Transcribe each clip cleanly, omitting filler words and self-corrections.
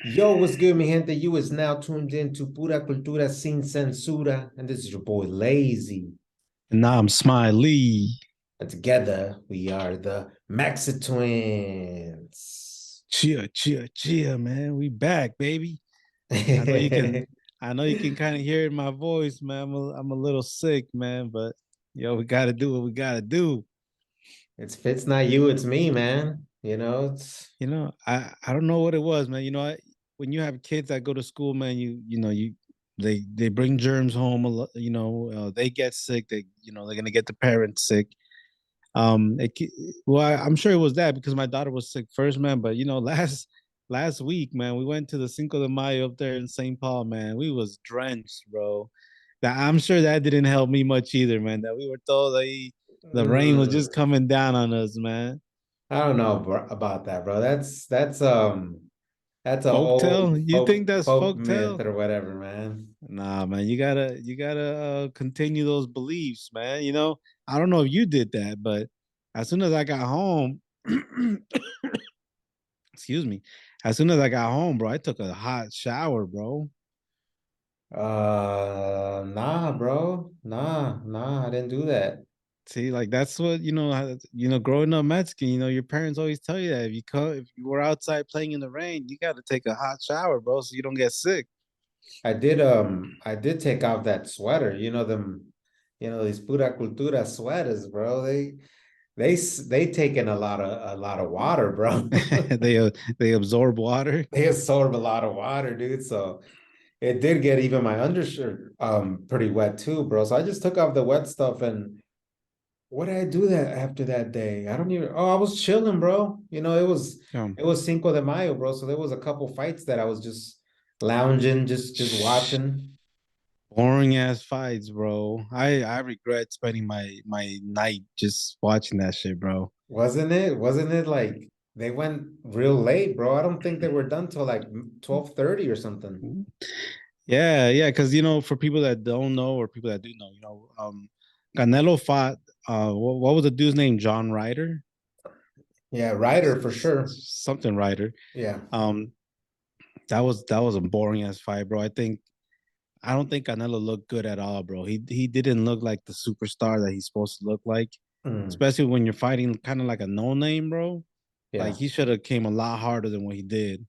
Yo, what's good, mi gente? You is now tuned in to Pura Cultura Sin Censura, and this is your boy Lazy. And now I'm Smiley. And together we are the Maxi Twins. Cheer, cheer, cheer, man. We back, baby. I know you can I know you can kind of hear it in my voice, man. I'm a little sick, man, but we gotta do what we gotta do. It's not you, it's me, man. It's I don't know what it was, man. When you have kids that go to school, man, they bring germs home a lot, they get sick, they're gonna get the parents sick. I'm sure it was that because my daughter was sick first, man. But last week, man, we went to the Cinco de Mayo up there in St. Paul, man. We was drenched, bro. That I'm sure that didn't help me much either, man. That we were told the rain was just mm, coming down on us, man. I don't know about that, bro. That's a old Folktale? You think that's folk myth folktale? or whatever, man. Nah, man. You gotta continue those beliefs, man. I don't know if you did that, but as soon as I got home, excuse me. As soon as I got home, bro, I took a hot shower, bro. Nah, bro. Nah, I didn't do that. See, like that's what growing up Mexican, your parents always tell you that if you were outside playing in the rain, you got to take a hot shower, bro, so you don't get sick. I did take off that sweater. These pura cultura sweaters, bro. They take in a lot of water, bro. They absorb water. They absorb a lot of water, dude. So it did get even my undershirt pretty wet too, bro. So I just took off the wet stuff. And what did I do that after that day? I don't even. Oh, I was chilling, bro. It was Um, it was Cinco de Mayo, bro. So there was a couple fights that I was just lounging, just watching. Boring ass fights, bro. I regret spending my night just watching that shit, bro. Wasn't it? Wasn't it like they went real late, bro? I don't think they were done till like 12:30 or something. Yeah, because for people that don't know or people that do know, Canelo fought what was the dude's name? John Ryder? Yeah, Ryder for sure. Something Ryder. Yeah. Um that was a boring ass fight, bro. I don't think Canelo looked good at all, bro. He didn't look like the superstar that he's supposed to look like, Mm, especially when you're fighting kind of like a no name, bro. Like yeah. he should have came a lot harder than what he did.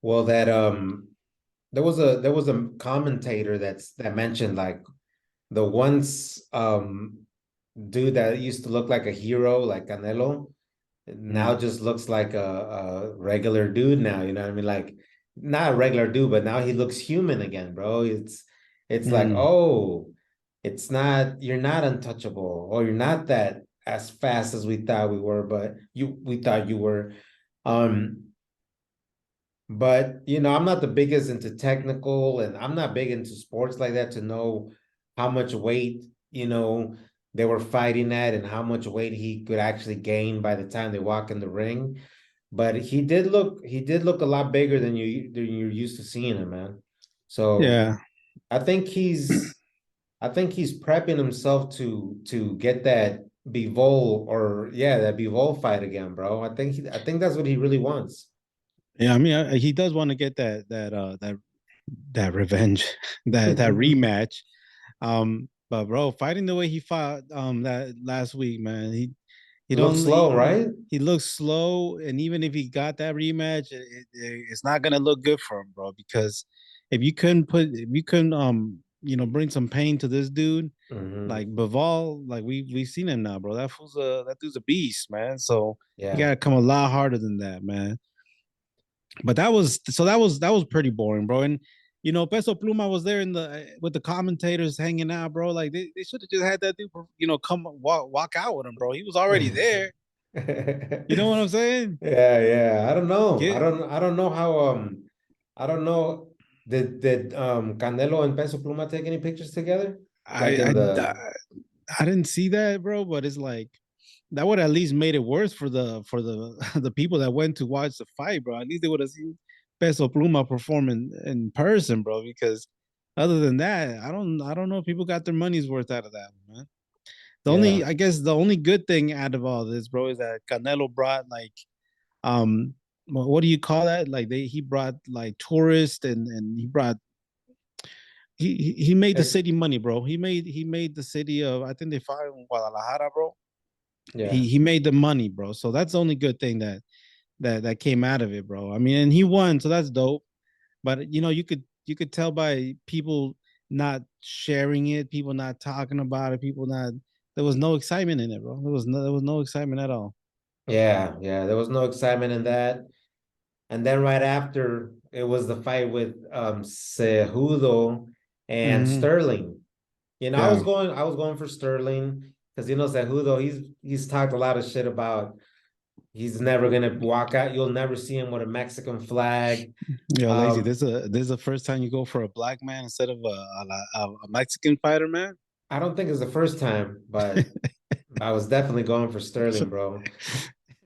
Well, there was a commentator that mentioned like the once dude that used to look like a hero like Canelo now Mm. just looks like a regular dude now, you know what I mean? Like not a regular dude, but now he looks human again, bro. It's like, Mm. oh, it's not you're not untouchable, or you're not that as fast as we thought we were, but we thought you were. Um, but I'm not the biggest into technical, and I'm not big into sports like that to know how much weight, they were fighting at, and how much weight he could actually gain by the time they walk in the ring. But he did look a lot bigger than you're used to seeing him, man. So Yeah. I think he's prepping himself to get that Bivol, or yeah, that Bivol fight again, bro. I think that's what he really wants. Yeah, I mean, he does want to get that revenge, that rematch. But bro, fighting the way he fought that last week, man, he Looks don't slow, right? he looks slow, and even if he got that rematch, it's not gonna look good for him, bro. Because if you couldn't bring some pain to this dude, Hmm. like Baval, like we've seen him now, bro. That dude's a beast, man. So he Yeah. gotta come a lot harder than that, man. But that was pretty boring, bro. And Peso Pluma was there in the with the commentators hanging out, bro. Like they should have just had that dude, come walk out with him, bro. He was already there. You know what I'm saying? Yeah, yeah. I don't know. I Get don't I don't know how I don't know. Did Canelo and Peso Pluma take any pictures together? Like I in I the I didn't see that, bro. But it's like that would at least made it worse for the the people that went to watch the fight, bro. At least they would have seen Peso Pluma perform in person, bro. Because other than that, I don't know if people got their money's worth out of that, man. yeah. I guess the only good thing out of all this, bro, is that Canelo brought like um what do you call that? Like he brought like tourists and he made the It- city money, bro. He made the city of, I think they fought in Guadalajara, bro. yeah, He made the money, bro. So that's the only good thing that came out of it, bro. I mean, and he won, so that's dope. But you could tell by people not sharing it, people not talking about it, people not there was no excitement in it, bro. There was no excitement at all. yeah. There was no excitement in that. And then right after it was the fight with Cejudo and Hmm. Sterling. You know, Yeah. I was going for Sterling because Cejudo, he's talked a lot of shit about he's never gonna walk out. You'll never see him with a Mexican flag. Yo, lazy. Um, This is the first time you go for a black man instead of a Mexican fighter, man. I don't think it's the first time, but I was definitely going for Sterling, bro.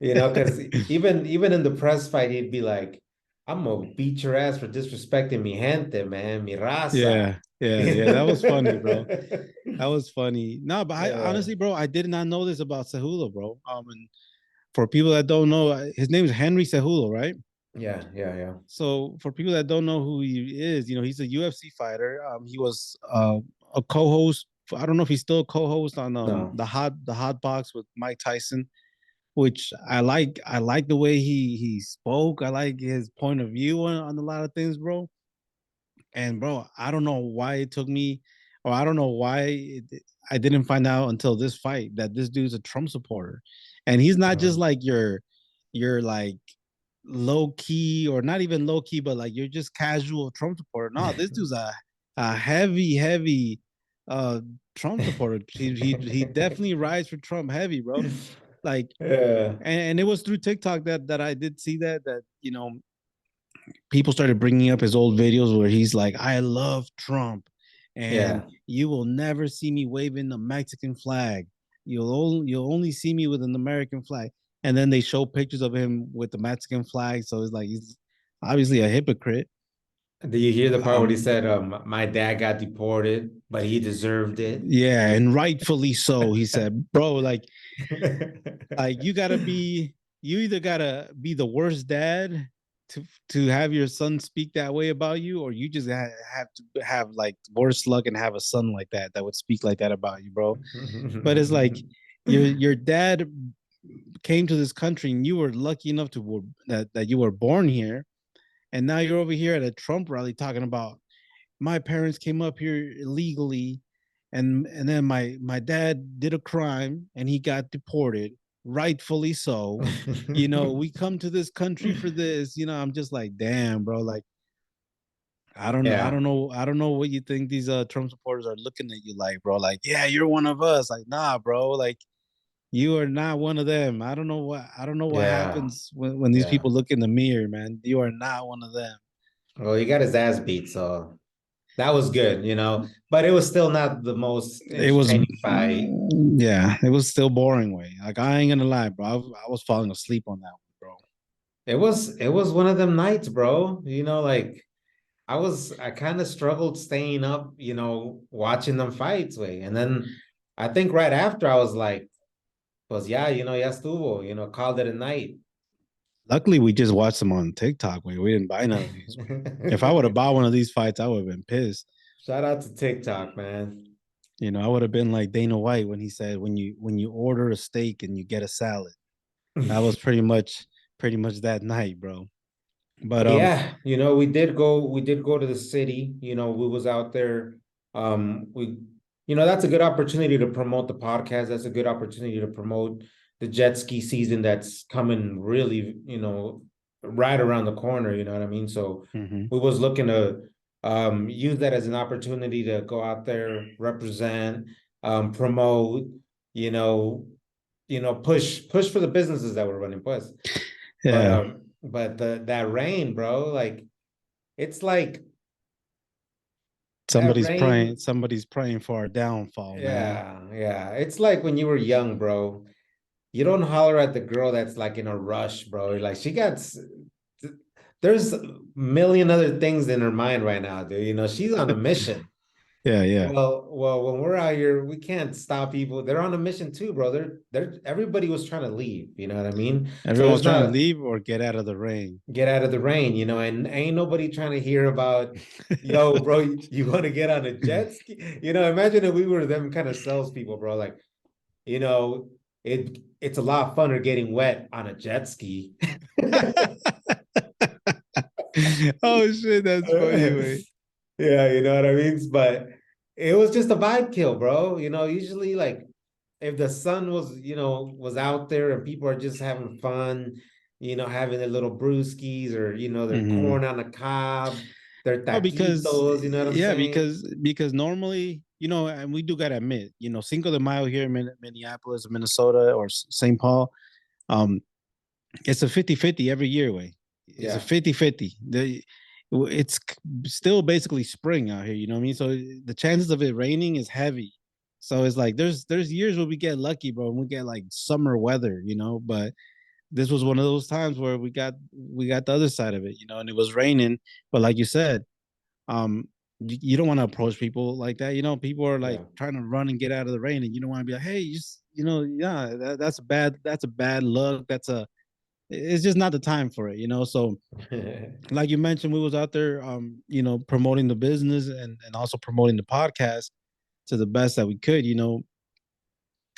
You know, because even in the press fight, he'd be like, "I'm gonna beat your ass for disrespecting mi gente, man, mi raza." Yeah, yeah, yeah. That was funny, bro. That was funny. No, but I Yeah, honestly, bro, I did not know this about Cejudo, bro. And for people that don't know, his name is Henry Cejudo, right? yeah. So for people that don't know who he is, he's a UFC fighter. He was a co-host. I don't know if he's still a co-host on No. the hot box with Mike Tyson, which I like. I like the way he spoke. I like his point of view on a lot of things, bro. And bro, I don't know why it took me, or I don't know why I didn't find out until this fight that this dude's a Trump supporter, and he's not just Uh-huh. like your like low key or not even low key, but like you're just casual Trump supporter. No, this dude's a heavy uh Trump supporter. He definitely rides for Trump heavy, bro. Like, Yeah, and it was through TikTok that I did see that people started bringing up his old videos where he's like, I love Trump, and yeah. you will never see me waving the Mexican flag. You'll only see me with an American flag. And then they show pictures of him with the Mexican flag. So it's like he's obviously a hypocrite. Do you hear the part where he Um, said, my dad got deported, but he deserved it? yeah, and rightfully so, he said, bro, like you either gotta be the worst dad to have your son speak that way about you, or you just have to have like worse luck and have a son like that would speak like that about you, bro. But it's like your dad came to this country and you were lucky enough that you were born here, and now you're over here at a Trump rally talking about my parents came up here illegally, and then my dad did a crime and he got deported, rightfully so. We come to this country for this. I'm just like, damn, bro. Like, Yeah, I don't know what you think these Trump supporters are looking at you like, bro. Like, yeah, you're one of us. Like, nah, bro. Like, you are not one of them. I don't know what yeah, happens when these yeah. people look in the mirror, man. You are not one of them. Well, he got his ass beat, so that was good. But it was still not the most It was, entertaining fight. yeah, it was still boring way. Like, I ain't gonna lie, bro. I was falling asleep on that one, bro. It was one of them nights, bro. Like I kind of struggled staying up, watching them fights, way. And then I think right after I was like, pues ya estuvo, called it a night. Luckily, we just watched them on TikTok. We didn't buy none of these. If I would have bought one of these fights, I would have been pissed. Shout out to TikTok, man. I would have been like Dana White when he said, when you order a steak and you get a salad. That was pretty much that night, bro. But But yeah, we did go to the city. We was out there. That's a good opportunity to promote the podcast. That's a good opportunity to promote the jet ski season that's coming really, right around the corner. You know what I mean? So mhm. we was looking to use that as an opportunity to go out there, represent, promote, you know, push for the businesses that we're running, plus. But Yeah, that rain, bro, like it's like that praying. rain. Somebody's praying for our downfall, man. Yeah. It's like when you were young, bro. You don't holler at the girl that's like in a rush, bro. You're like there's a million other things in her mind right now, dude. She's on a mission. Yeah, yeah. Well, when we're out here, we can't stop people. They're on a mission too, bro. They're everybody was trying to leave. You know what I mean? So Everyone's it's trying to not leave or get out of the rain. get out of the rain, and ain't nobody trying to hear about, yo, bro, you want to get on a jet ski? Imagine if we were them kind of salespeople, bro. Like, you know, it's a lot funner getting wet on a jet ski. Oh shit, that's funny, man. Yeah, you know what I mean? But it was just a vibe kill, bro. Usually like if the sun was out there and people are just having fun, having their little brewskis or their Hmm. corn on the cob, their Oh, because taquitos, you know what I'm yeah, saying? because normally, and we do gotta admit, Cinco de Mayo here in Minneapolis, Minnesota, or St. Paul, um, it's a 50-50 every year, way. It's a Yeah. 50-50. It's still basically spring out here, you know what I mean? So the chances of it raining is heavy. So it's like there's years where we get lucky, bro, and we get like summer weather, but this was one of those times where we got the other side of it, and it was raining. But like you said, you don't want to approach people like that. People are like Yeah. trying to run and get out of the rain, and you don't want to be like, hey, just yeah, that's a bad look. It's just not the time for it. So like you mentioned, we was out there, promoting the business and also promoting the podcast to the best that we could,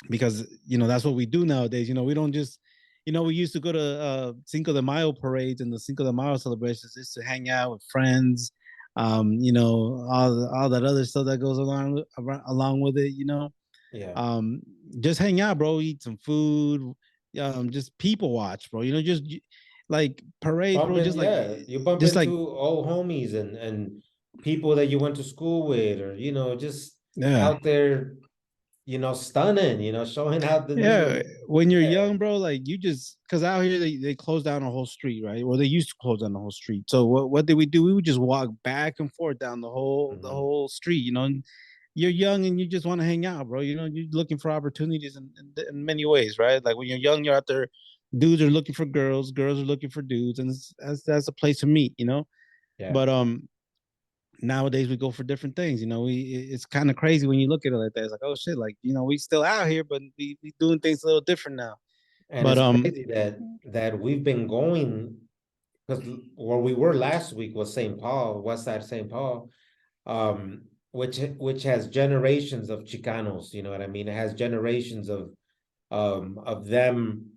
because that's what we do nowadays. We don't just, we used to go to Cinco de Mayo parades and the Cinco de Mayo celebrations just to hang out with friends, all that other stuff that goes along with it. Yeah. Um, just hang out, bro. Eat some food. Just people watch, bro. Just like parades, bro. Yeah, you bump Just like into old homies and people that you went to school with, or just yeah, out there, stunning, showing out the yeah. new. When you're Yeah. young, bro, like you just because out here they close down a whole street, right? Or they used to close down the whole street. So what did we do? We would just walk back and forth down the whole the Mhm. whole street. And you're young and you just want to hang out, bro. You're looking for opportunities in many ways, right? Like when you're young, you're out there. Dudes are looking for girls, girls are looking for dudes, and that's a place to meet, Yeah. But nowadays we go for different things. It's kind of crazy when you look at it like that. It's like, oh shit, like we still out here, but we doing things a little different now. And But it's crazy that we've been going, because where we were last week was St. Paul, West Side St. Paul, which has generations of Chicanos, you know what I mean? It has generations of them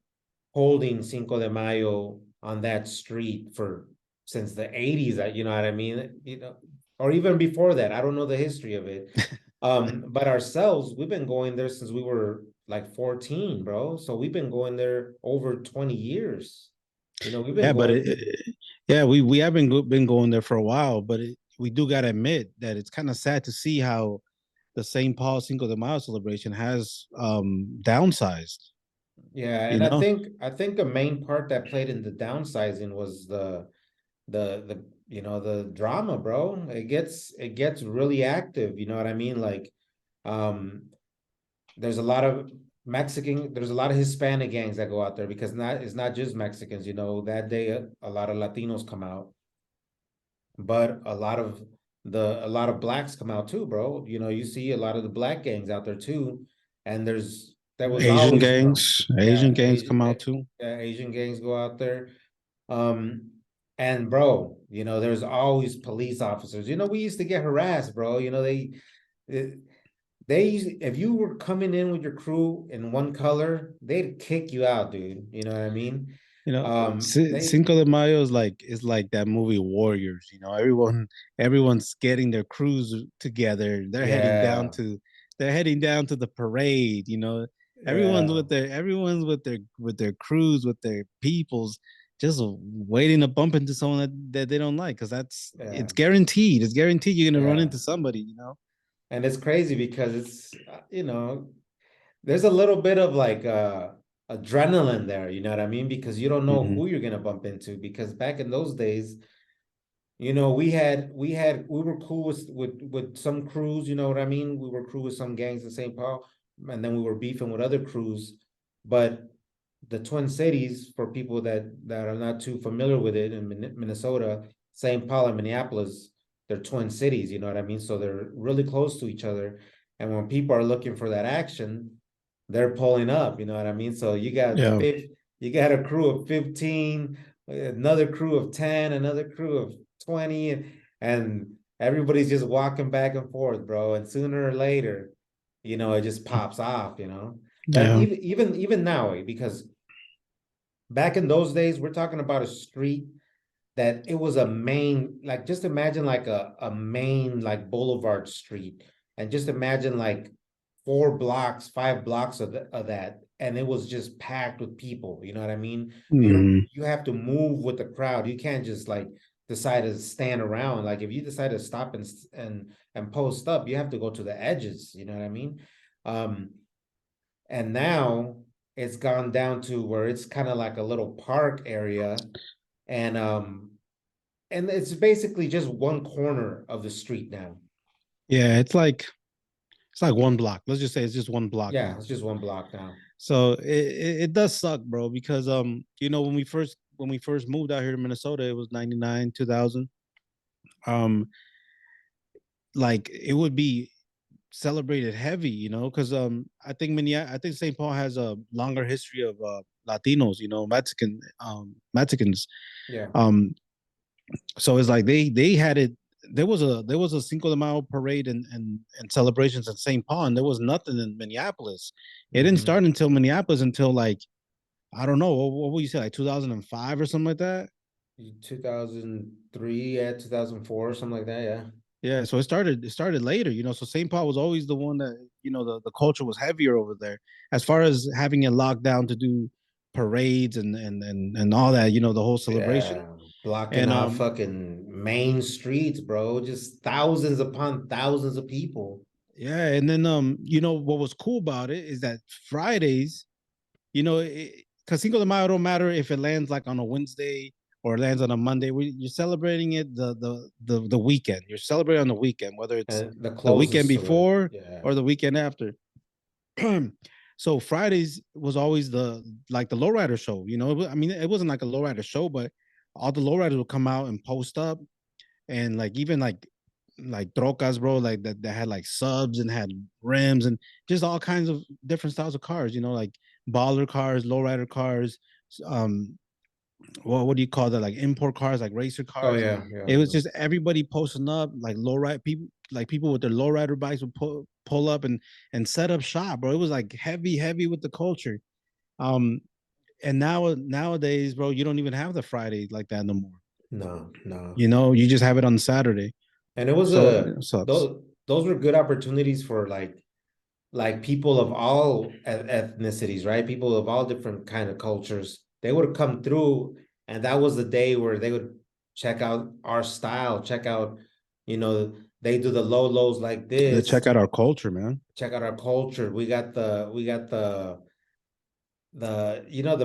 holding Cinco de Mayo on that street for since the 80s, you know what I mean? Or even before that. I don't know the history of it. But ourselves, we've been going there since we were like 14, bro. So we've been going there over 20 years. We've been yeah, but going. yeah, we have been going there for a while, but we do gotta admit that it's kind of sad to see how the St. Paul Cinco de Mayo celebration has downsized. Yeah, You and I know, think I think a main part that played in the downsizing was the drama, bro. It gets really active, you know what I mean? Like, um there's a lot of there's a lot of Hispanic gangs that go out there, because it's not just Mexicans, that day a lot of Latinos come out, but a lot of blacks come out too, bro. You see a lot of the black gangs out there too, and there was Asian always, gangs, yeah, Asian gangs come out too. Asian gangs go out there. And bro, there's always police officers. We used to get harassed, bro. Eh, if you were coming in with your crew in one color, they'd kick you out, dude. You know what I mean? They Cinco de Mayo is like that movie Warriors. Everyone's getting their crews together. Yeah, They're heading down to the parade. yeah, Everyone's with their crews, with their peoples, just waiting to bump into someone that they don't like, because yeah, it's guaranteed. It's guaranteed you're gonna run yeah. into somebody. And it's crazy because there's a little bit of like adrenaline there, you know what I mean? Because you don't know Hmm. who you're gonna bump into. Because back in those days, we were cool with some crews, you know what I mean? We were cool with some gangs in St. Paul, and then we were beefing with other crews. But the Twin Cities, for people that are not too familiar with it, in Minnesota, St. Paul and Minneapolis, they're twin cities, you know what I mean? So they're really close to each other. And when people are looking for that action, they're pulling up, you know what I mean? So Yeah. you got a crew of 15, another crew of 10, another crew of 20, and everybody's just walking back and forth, bro. And sooner or later, it just pops off, But Yeah. even now, because back in those days, we're talking about a street that it was a main, like just imagine like a main like boulevard street, and just imagine like 4 blocks, 5 blocks of that, and it was just packed with people. You know what I mean? Mhm. You have to move with the crowd. You can't just like decide to stand around. Like if you decide to stop and post up, you have to go to the edges. You know what I mean? Um, and now it's gone down to where it's kind of like a little park area, and it's basically just one corner of the street now. Yeah, it's like one block. Let's just say it's just one block Yeah, now. it's just one block now. So it does suck, bro, because when we first moved out here to Minnesota, it was 99, 2000. Um like it would be celebrated heavy, because I think St. Paul has a longer history of Latinos, Mexicans. Yeah. Um so it's like they had it. There was a Cinco de Mayo parade and celebrations in St. Paul, and there was nothing in Minneapolis. It didn't Mm-hmm. start until Minneapolis until like I don't know what would you say, like 2005 or something like that. 2003, yeah, 2004, something like that. Yeah. Yeah, so it started later, so St. Paul was always the one that the culture was heavier over there as far as having it locked down to do parades and all that, the whole celebration. Yeah. Blocking And off fucking main streets, bro. Just thousands upon thousands of people. yeah, and then what was cool about it is that Fridays, because Cinco de Mayo don't matter if it lands like on a Wednesday or it lands on a Monday. You're celebrating it the weekend. You're celebrating on the weekend, whether it's And the the weekend closest to it. before Yeah. or the weekend after. So Fridays was always the lowrider show. I mean, it wasn't like a lowrider show, but all the lowriders would come out and post up, and like even like trocas, bro, like that had like subs and had rims and just all kinds of different styles of cars. Like baller cars, lowrider cars, um, what do you call that? Like import cars, like racer Oh cars. yeah, yeah, It was yeah. just everybody posting up, like lowrider people, like people with their lowrider bikes would pull up and set up shop, bro. It was like heavy with the culture. Um, and nowadays, bro, you don't even have the Friday like that no more. No, no. You just have it on Saturday. And it was So it sucks. those were good opportunities for like people of all ethnicities, right? People of all different kind of cultures. They would come through, and that was the day where they would check out our style, check out, they do the low lows like They this, check out our culture, man. check out our culture. We got the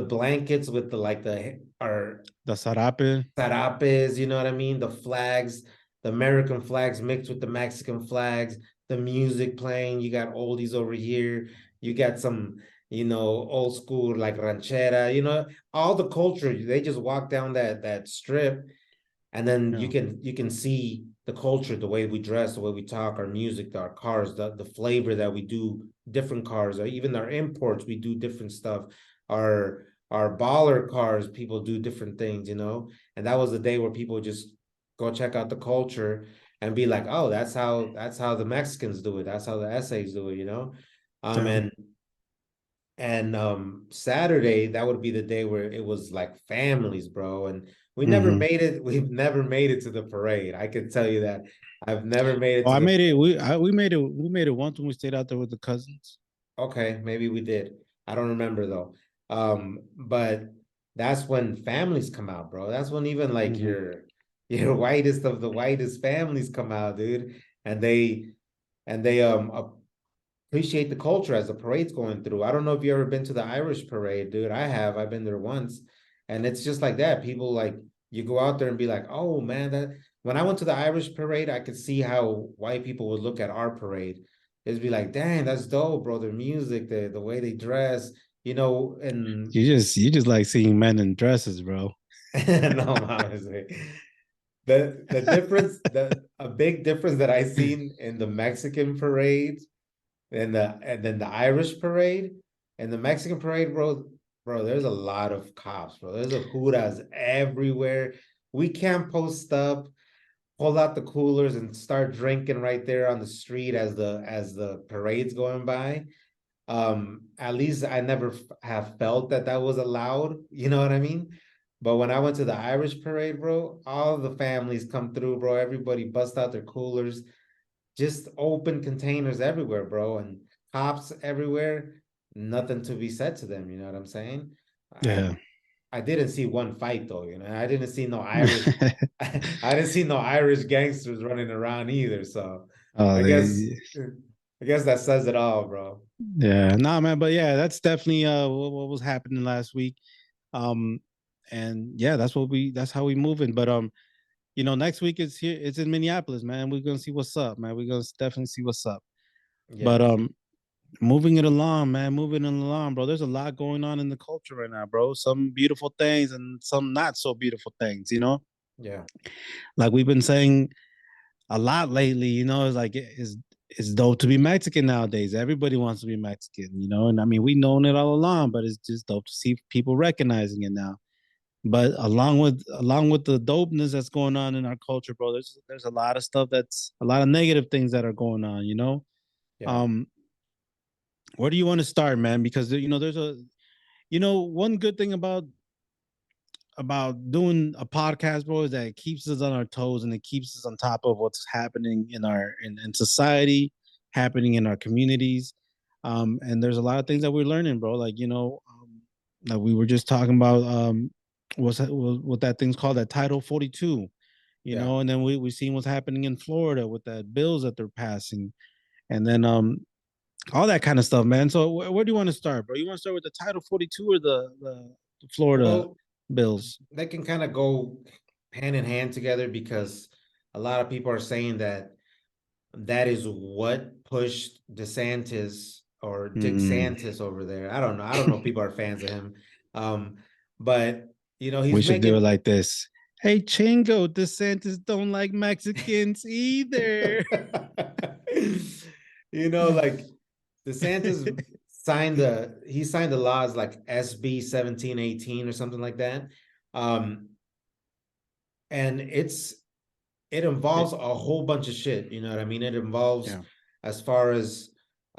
blankets with the like the our The sarape. zarapes, you know what I mean? The flags, the American flags mixed with the Mexican flags, the music playing. You got oldies over here. You got some, old school like ranchera, all the culture. They just walk down that strip, and then you Yeah. can see the culture, the way we dress, the way we talk, our music, our cars, the flavor that we do, different cars, or even our imports, we do different stuff. Our baller cars, people do different things, and that was the day where people just go check out the culture and be like, oh, that's how the Mexicans do it, that's how the essays do it, um Yeah. and Saturday, that would be the day where it was like families, bro. And Mm-hmm. we've never made it to the parade. I can tell you that. I've never made it Oh, to I the made it. We made it once when we stayed out there with the cousins. Okay, maybe we did. I don't remember though. But that's when families come out, bro. That's when even like Mm-hmm. your whitest of the whitest families come out, dude. And they appreciate the culture as the parade's going through. I don't know if you ever been to the Irish parade, dude. I have. I've been there once, and it's just like that. People like you go out there and be like, "Oh man, that." When I went to the Irish parade, I could see how white people would look at our parade. It'd be like, "Dang, that's dope, bro. Their music, the way they dress, and You just like seeing men in dresses, bro. no, mames, the difference, a big difference that I seen in the Mexican parade and then the Irish parade and the Mexican parade, bro, there's a lot of cops, bro. There's a hootahs everywhere. We can't post up, pull out the coolers and start drinking right there on the street as the parade's going by. At least I never have felt that that was allowed, you know what I mean? But when I went to the Irish parade, bro, all the families come through, bro. Everybody bust out their coolers, just open containers everywhere, bro, and cops everywhere. Nothing to be said to them, you know what I'm saying? I Yeah. I didn't see one fight though, you know. I didn't see no Irish I didn't see no Irish gangsters running around either. So Oh, I guess they I guess that says it all, bro. yeah, nah, man, but yeah, that's definitely what was happening last week. Um, and yeah, that's how we moving. But next week it's here, it's in Minneapolis, man. We're gonna see what's up, man. We're gonna definitely see what's up. But Yeah, moving it along, man, moving it along, bro. There's a lot going on in the culture right now, bro. Some beautiful things and some not so beautiful things, yeah, like we've been saying a lot lately, it's like it's dope to be Mexican nowadays. Everybody wants to be Mexican, and I mean we've known it all along, but it's just dope to see people recognizing it now. But along with the dopeness that's going on in our culture, bro, there's a lot of stuff, that's a lot of negative things that are going on. yeah. Um, where do you want to start, man? Because there's one good thing about doing a podcast, bro, is that it keeps us on our toes and it keeps us on top of what's happening in society, happening in our communities. And there's a lot of things that we're learning, bro. Like, like we were just talking about what that thing's called, that Title 42, Yeah. and then we've seen what's happening in Florida with that bills that they're passing. And then all that kind of stuff, man. So where do you want to start, bro? You want to start with the Title 42 or the Florida Well, bills? they can kind of go hand in hand together because a lot of people are saying that that is what pushed DeSantis or Dick Mm. Santis over there. I don't know. I don't know if people are fans of him. Um, but We he's should do it making like this. Hey, Chingo, DeSantis don't like Mexicans either. like DeSantis signed the laws like SB 1718 or something like that. Um, and it involves a whole bunch of shit. You know what I mean? It involves Yeah. as far as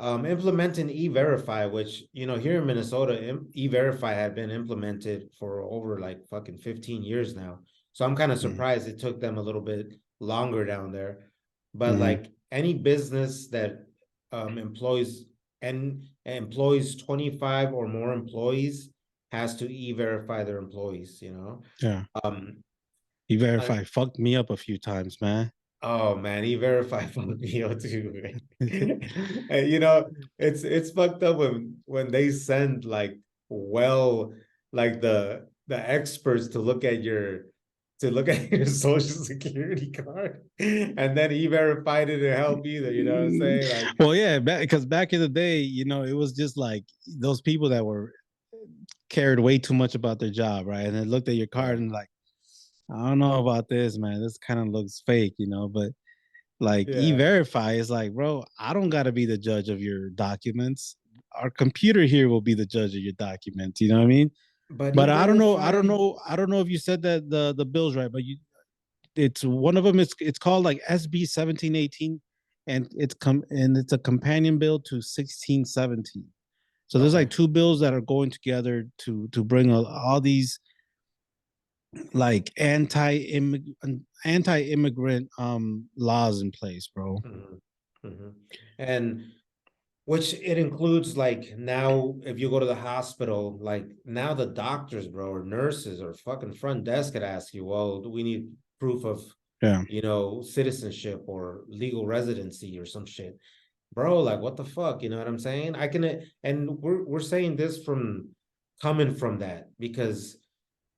implementing e-verify, which here in Minnesota, e-verify had been implemented for over like fucking 15 years now. So I'm kind of Mm-hmm. surprised it took them a little bit longer down there. But Mm-hmm. like any business that employs 25 or more employees has to e-verify their employees. Yeah. Um, uh, E-Verify fucked me up a few times, man. Oh man, he verified from VO too, man. And it's fucked up when they send like the experts to look at your social security card, and then he verified it to help either. You know what I'm saying? Like, Well, yeah, because back in the day, it was just like those people that were cared way too much about their job, right? And they looked at your card yeah, and like, I don't know about this, man. This kind of looks fake, but like yeah. e-verify is like, bro, I don't got to be the judge of your documents. Our computer here will be the judge of your documents. You know what I mean? But But I don't know. I don't e-verify, know. I don't know if you said that the bill's right, but it's one of them. It's called like SB 1718, and it's a companion bill to 1617. So there's like okay. two bills that are going together to bring all these like anti-immigrant laws in place, bro. Mhm, mhm. And which it includes like now if you go to the hospital, like now the doctors, bro, or nurses or fucking front desk could ask you, well, do we need proof of, Yeah. citizenship or legal residency or some shit? Bro, like what the fuck? You know what I'm saying? And we're saying this from coming from that because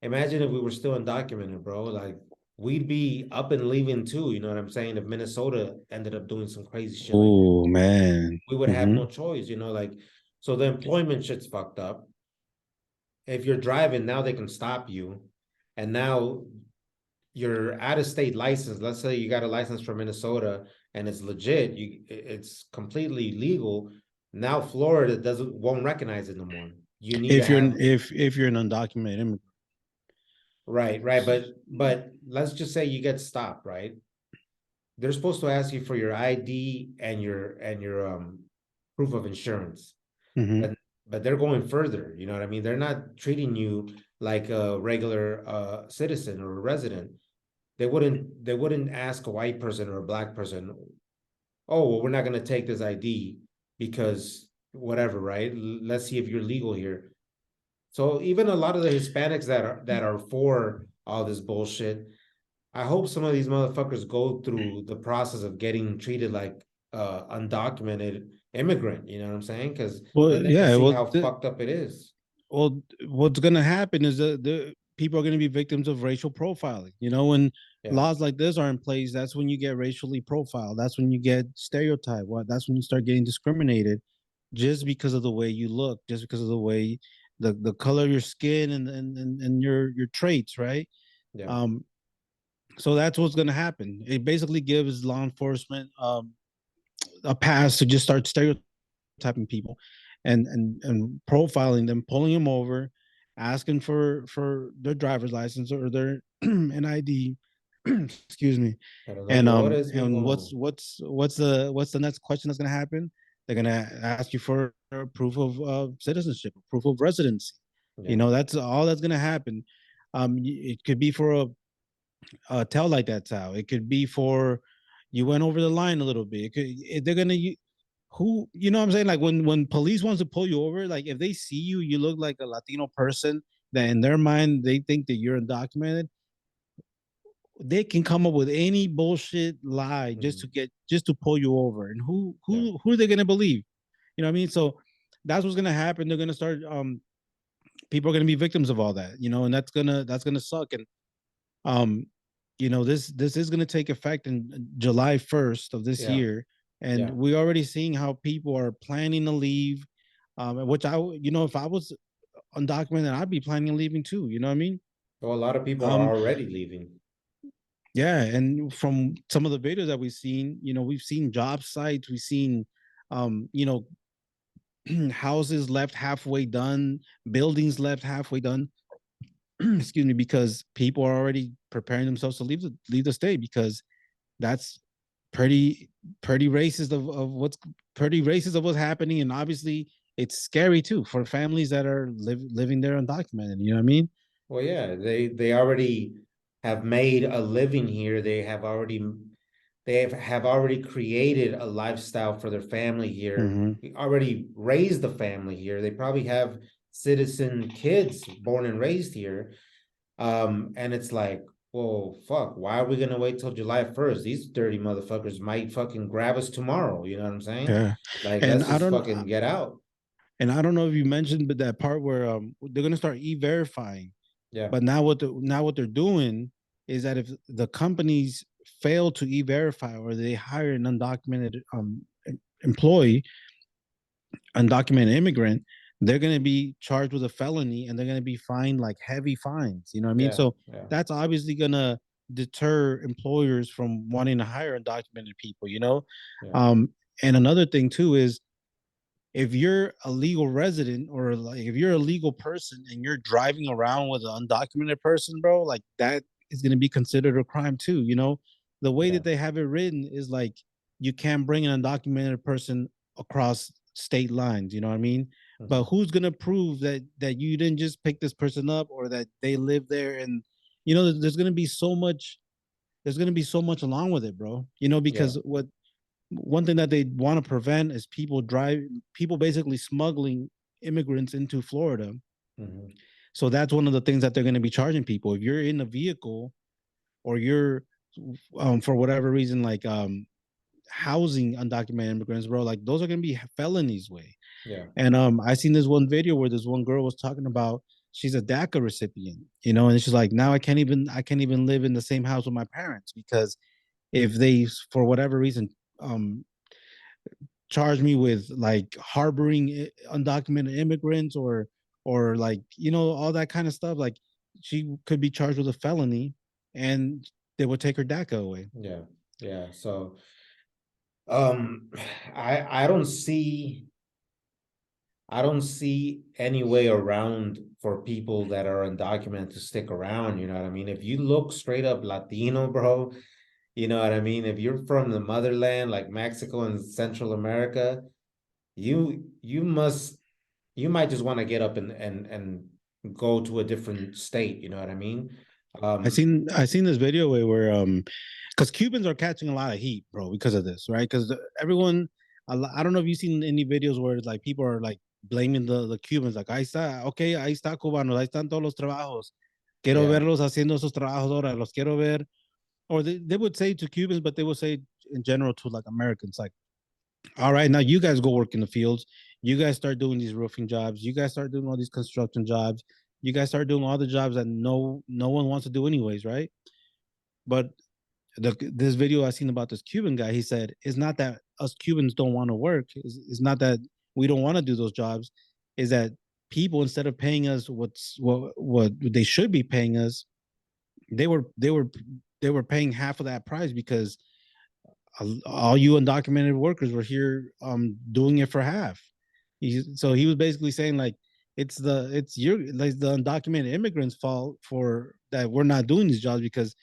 imagine if we were still undocumented, bro. Like we'd be up and leaving too. You know what I'm saying? If Minnesota ended up doing some crazy shit like that, Oh man. we would have Mm-hmm. no choice. Like so the employment shit's fucked up. If you're driving now, they can stop you, and now your out of state license, let's say you got a license from Minnesota and it's legit, it's completely legal. Now Florida won't recognize it no more. You need to If you're have if you're an undocumented immigrant. right, but let's just say you get stopped, right? They're supposed to ask you for your ID and your proof of insurance. Mm-hmm. But but they're going further, you know what I mean? They're not treating you like a regular citizen or a resident. They wouldn't ask a white person or a black person, oh, well, we're not going to take this ID because whatever, right? Let's see if you're legal here. So even a lot of the Hispanics that are for all this bullshit, I hope some of these motherfuckers go through the process of getting treated like undocumented immigrant, you know what I'm saying? Because Well, then they can yeah. see how fucked up it is. Well, what's gonna happen is that the people are gonna be victims of racial profiling. You know, when Yeah, laws like this are in place, that's when you get racially profiled. That's when you get stereotyped. That's when you start getting discriminated just because of the way you look, just because of the way the color of your skin and your traits, right? yeah, Um, so that's what's gonna happen. It basically gives law enforcement a pass to just start stereotyping people and profiling them, pulling them over, asking for their driver's license or their NID. Excuse me. pero no llores, And mijo. what's the next question that's gonna happen? They're gonna ask you for proof of citizenship, proof of residency. You Yeah, know, that's all that's gonna happen. It could be for a tell like that's how. It could be for you went over the line a little bit. They're gonna who you know what I'm saying? Like when police wants to pull you over, like if they see you, you look like a Latino person that in their mind they think that you're undocumented, they can come up with any bullshit lie mhm, just to pull you over. And who yeah, who who are they gonna believe? You know what I mean? So that's what's gonna happen. They're gonna start people are gonna be victims of all that, you know, and that's gonna suck. And um this is going to take effect in July 1st of this yeah, year, and yeah. we're already seeing how people are planning to leave, which if I was undocumented, I'd be planning on leaving too, you know what I mean? So a lot of people are um already leaving. yeah, and from some of the videos that we've seen, we've seen job sites, we've seen um you know houses left halfway done, buildings left halfway done. Excuse me, because people are already preparing themselves to leave the state, because that's pretty pretty racist of what's pretty racist of what's happening. And obviously it's scary too for families that are living there undocumented, you know what I mean? Well, yeah, they already have made a living here. They have already created a lifestyle for their family here. Mm-hmm. Already raised the family here. They probably have citizen kids born and raised here. And it's like, well, fuck, why are we gonna wait till July 1st? These dirty motherfuckers might fucking grab us tomorrow. You know what I'm saying? Yeah. Like, and let's i just don't fucking get out. and I don't know if you mentioned, but that part where they're going to start e-verifying. Yeah, But now what they're doing is that if the companies fail to e-verify, or they hire an undocumented employee, undocumented immigrant, they're going to be charged with a felony, and they're going to be fined like heavy fines. You know what I mean? yeah, So yeah, that's obviously going to deter employers from wanting to hire undocumented people, you know? yeah, Um, and another thing too is, if you're a legal resident, or like if you're a legal person and you're driving around with an undocumented person, bro, like that is going to be considered a crime too. You know, the way yeah. that they have it written is like you can't bring an undocumented person across state lines. You know what I mean? But Mhm. who's going to prove that you didn't just pick this person up, or that they live there? And there's going to be so much. There's going to be so much along with it, bro. Yeah. Because what one thing that they want to prevent is people basically smuggling immigrants into Florida. Mhm. So that's one of the things that they're going to be charging people. If you're in a vehicle, or you're for whatever reason, like housing undocumented immigrants, bro, like those are going to be felonies way. Yeah. And I seen this one video where this one girl was talking about, she's a DACA recipient, and she's like, now I can't even live in the same house with my parents, because if they, for whatever reason, um charge me with like harboring undocumented immigrants, or like all that kind of stuff, like she could be charged with a felony. and they would take her DACA away. Yeah, yeah. So, um, I don't see any way around for people that are undocumented to stick around. You know what I mean? If you look straight up Latino, bro, you know what I mean? If you're from the motherland like Mexico and Central America, you must you might just want to get up and go to a different state. You know what I mean? I seen this video where because Cubans are catching a lot of heat, bro, because of this, right? Because everyone, I don't know if you've seen any videos where like people are like blaming the Cubans, like ahí está, okay, ahí está cubanos, ahí están todos los trabajos, quiero Yeah. verlos haciendo esos trabajos ahora, los quiero ver, or they would say to Cubans, but they would say in general to like Americans, like, all right, now you guys go work in the fields, you guys start doing these roofing jobs, you guys start doing all these construction jobs, you guys start doing all the jobs that no one wants to do anyways, right? But this video I seen about this Cuban guy, he said it's not that us Cubans don't want to work. It's not that we don't want to do those jobs. Is that people, instead of paying us what they should be paying us, they were they were they were paying half of that price because all you undocumented workers were here doing it for half. So he was basically saying like it's your like the undocumented immigrants' fault for that we're not doing these jobs because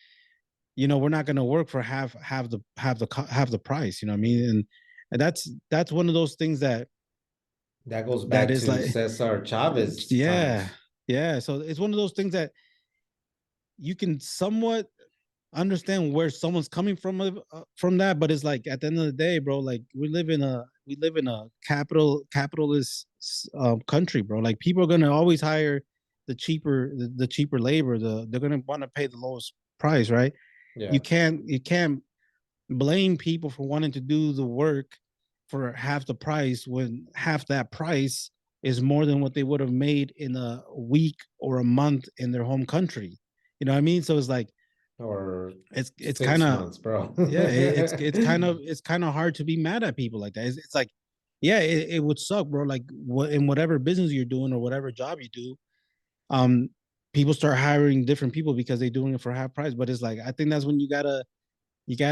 we're not going to work for half the price. You know what I mean? And that's one of those things That goes that back is to like, Cesar Chavez yeah, times. yeah. So it's one of those things that you can somewhat understand where someone's coming from that, but it's like at the end of the day, bro, like we live in a capitalist country, bro. Like people are gonna always hire the cheaper labor. They're gonna want to pay the lowest price, right? Yeah. You can't blame people for wanting to do the work for half the price when half that price is more than what they would have made in a week or a month in their home country. You know what I mean? So it's like Or it's kind six of, months, bro. yeah, it's kind of hard to be mad at people like that. It's like, yeah, it would suck, bro. Like in whatever business you're doing or whatever job you do, um, people start hiring different people because they're doing it for half price. But it's like I think that's when you gotta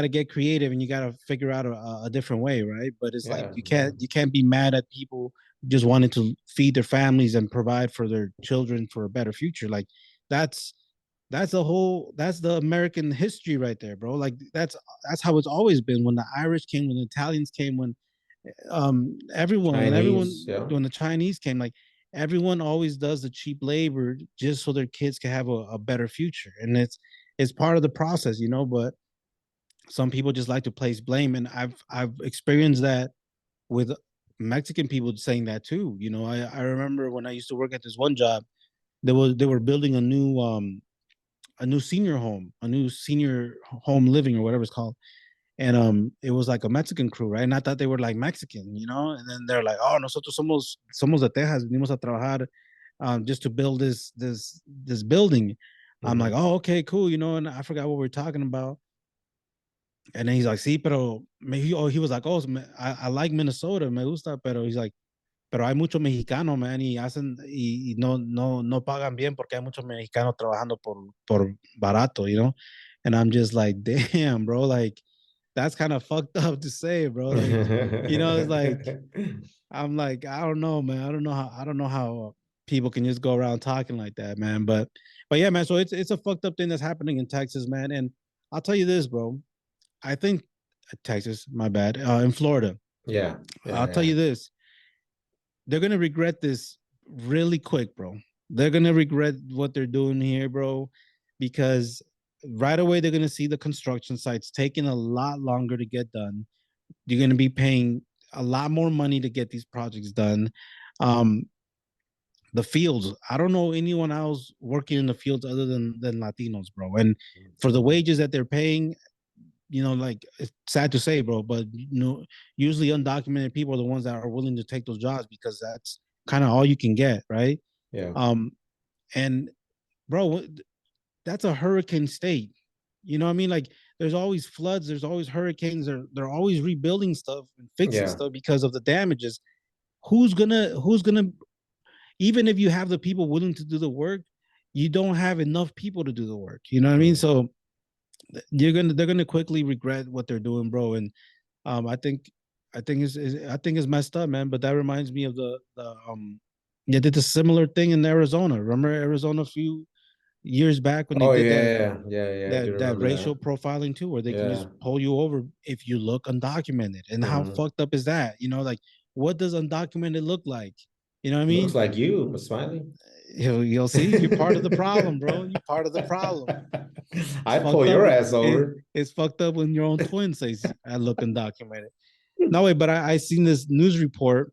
get creative and you gotta figure out a different way, right? But it's like Yeah, you yeah. can't you can't be mad at people just wanting to feed their families and provide for their children for a better future. Like that's that's the American history right there, bro. Like that's how it's always been. When the Irish came, when the Italians came, when everyone Chinese, yeah. when the Chinese came, like everyone always does the cheap labor just so their kids can have a better future, and it's part of the process, But some people just like to place blame, and I've experienced that with Mexican people saying that too. I remember when I used to work at this one job, they were building a new senior home living or whatever it's called. And it was like a Mexican crew, right? And I thought they were like Mexican, and then they're like, oh, nosotros somos de Texas, venimos a trabajar just to build this building. I'm like, Mm-hmm. oh, okay, cool, and I forgot what we were talking about. And then he's like, sí, pero he was like, oh, I like Minnesota, me gusta, pero he's like, pero hay muchos mexicanos, man, y no pagan bien porque hay muchos mexicanos trabajando por barato. And I'm just like, damn, bro, like that's kind of fucked up to say, bro. Like, it's like I'm like, I don't know, man. I don't know how people can just go around talking like that, man. But yeah, man. So it's a fucked up thing that's happening in Texas, man. And I'll tell you this, bro. I think Texas, my bad, in Florida. Yeah, I'll yeah, tell yeah. you this: they're gonna regret this really quick, bro. They're gonna regret what they're doing here, bro, because right away they're gonna see the construction sites taking a lot longer to get done. You're gonna be paying a lot more money to get these projects done. Um, the fields. I don't know anyone else working in the fields other than Latinos, bro. And for the wages that they're paying, like it's sad to say, bro, but usually undocumented people are the ones that are willing to take those jobs because that's kind of all you can get, right? Yeah, Um, and bro, that's a hurricane state. You know what I mean? Like there's always floods, there's always hurricanes, they're always rebuilding stuff and fixing yeah, stuff because of the damages. Who's gonna even if you have the people willing to do the work, you don't have enough people to do the work. You know what I yeah. mean? So they're gonna quickly regret what they're doing, bro. And I think I think it's messed up, man. But that reminds me of the they did a similar thing in Arizona. Remember Arizona a few years back when they Oh did yeah, I do that remember racial that. profiling too, where they can Yeah. just pull you over if you look undocumented. And how Mhm. fucked up is that? You know, like what does undocumented look like? You know what I Looks mean? like you, Smiley. You'll see, you're part of the problem, bro. You're part of the problem. It's I'd pull fucked up. your ass over. It's fucked up when your own twin says I look undocumented. No way, but I seen this news report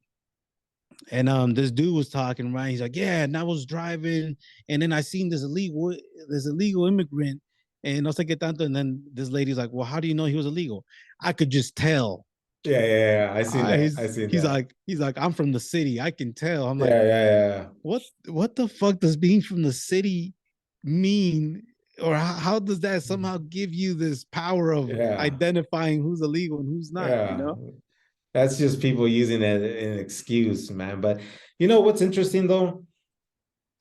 and this dude was talking, right? He's like, yeah, and I was driving, and then I seen this illegal immigrant, and no sé qué tanto, and then this lady's like, well, how do you know he was illegal? I could just tell. Yeah. I seen that. I seen that. He's like, I'm from the city. I can tell. I'm like, Yeah. what the fuck does being from the city mean? Or how does that somehow give you this power of Yeah. identifying who's illegal and who's not, you Yeah. know? That's just people using it as an excuse, man. But you know what's interesting though?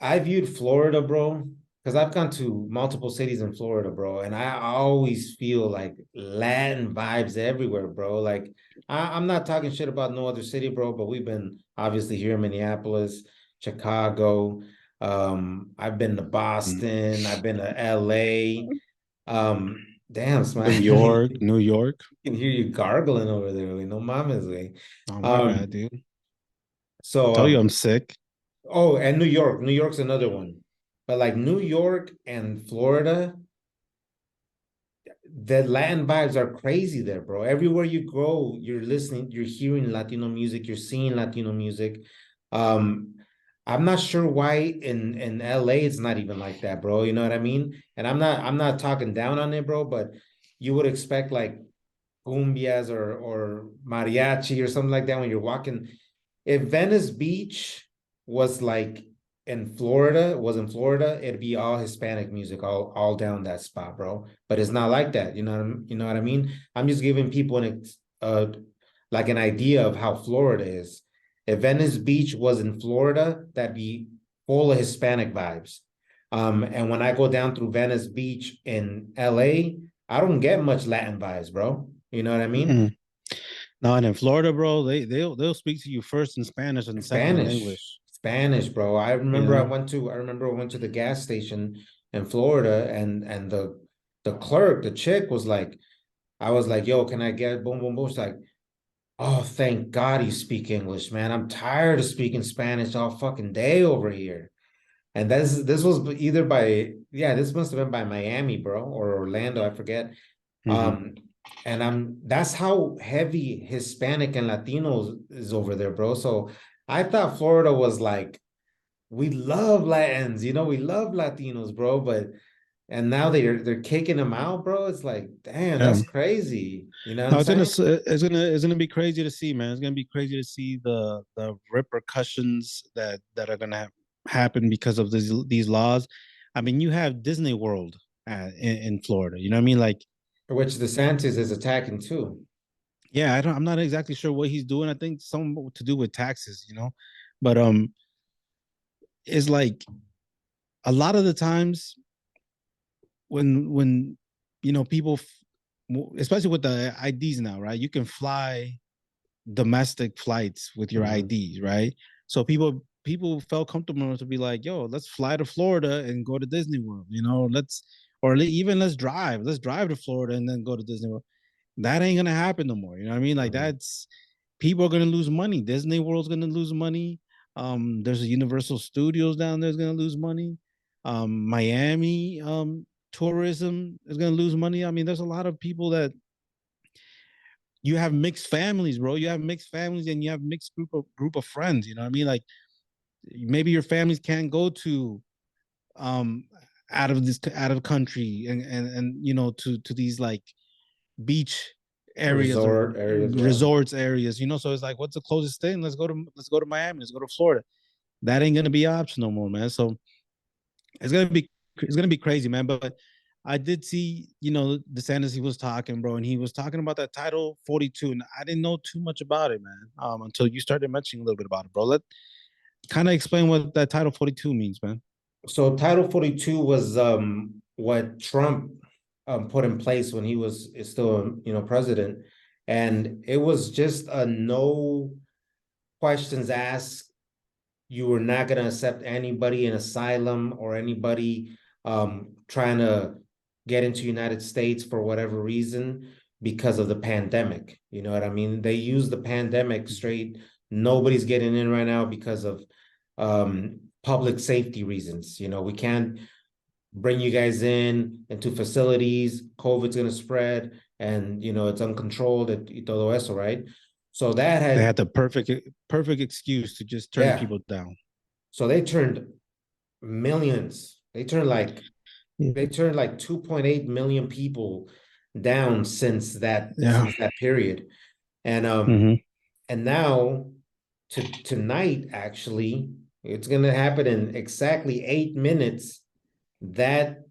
I viewed Florida, bro, because I've gone to multiple cities in Florida, bro, and I always feel like Latin vibes everywhere, bro. Like I'm not talking shit about no other city, bro, but we've been obviously here in Minneapolis, Chicago. I've been to Boston, I've been to LA. Damn, Smiley, New York. can hear you gargling over there. Like, no mames, way. Oh my bad, Um, dude. so Tell you I'm sick. oh, and New York. New York's another one. But like New York and Florida, the Latin vibes are crazy there, bro. Everywhere you go, you're listening, you're hearing Latino music, you're seeing Latino music. Um, I'm not sure why in LA it's not even like that, bro. You know what I mean? And I'm not talking down on it, bro, but you would expect like cumbias or mariachi or something like that when you're walking. If Venice Beach was like in Florida, it'd be all Hispanic music all down that spot, bro. But it's not like that. You know what I mean? I'm just giving people like an idea of how Florida is. If Venice Beach was in Florida, that'd be full of Hispanic vibes. And when I go down through Venice Beach in LA, I don't get much Latin vibes, bro. You know what I mean? Mm-mm. No, and in Florida, bro, they'll speak to you first in Spanish and second in Spanish, English. Spanish, bro. You know. I remember I went to the gas station in Florida and the clerk, the chick was like, I was like, yo, can I get boom, boom, boom? She's like, oh, thank God you speak English, man. I'm tired of speaking Spanish all fucking day over here. And this was either by yeah, this must have been by Miami, bro, or Orlando, I forget. Mm-hmm. Um, and that's how heavy Hispanic and Latinos is over there, bro. So I thought Florida was like, we love Latins, we love Latinos, bro. But and now they're kicking them out, bro. It's like, damn, Yeah. that's crazy. You know what No, I'm saying? it's gonna be crazy to see, man. It's gonna be crazy to see the repercussions that are gonna happen because of these laws. I mean, you have Disney World in Florida. You know what I mean? Like, Which DeSantis is attacking too. yeah, I'm not exactly sure what he's doing. I think some to do with taxes, but it's like a lot of the times when people, especially with the IDs now, right? You can fly domestic flights with your Mhm. IDs, right? So people felt comfortable to be like, yo, let's fly to Florida and go to Disney World, even let's drive to Florida and then go to Disney World. That ain't gonna happen no more. You know what I mean? Like Mhm. that's people are gonna lose money. Disney World's gonna lose money. There's a Universal Studios down there's gonna lose money. Miami tourism is gonna lose money. I mean, there's a lot of people that you have mixed families, bro. You have mixed families and you have mixed group of friends. You know what I mean? Like maybe your families can't go to um out of country and to these like beach areas or Resort areas, yeah. resorts areas. So it's like, what's the closest thing? Let's go to Miami. Let's go to Florida. That ain't gonna be an option no more, man. So it's gonna be crazy, man. But I did see, DeSantis, he was talking, bro, and he was talking about that Title 42, and I didn't know too much about it, man, until you started mentioning a little bit about it, bro. Let kind of explain what that Title 42 means, man. So Title 42 was what Trump put in place when he was still, president. And it was just a no questions asked. You were not going to accept anybody in asylum or anybody trying to get into United States for whatever reason because of the pandemic. You know what I mean? They use the pandemic straight. Nobody's getting in right now because of public safety reasons. We can't bring you guys in into facilities. COVID's going to spread, and it's uncontrolled. Todo eso, right? So that They had, had the perfect excuse to just turn yeah. people down. So they turned millions. Yeah. They turned like 2.8 million people down Yeah. since that period. And Mm-hmm. and now tonight, actually, it's gonna happen in exactly 8 minutes. That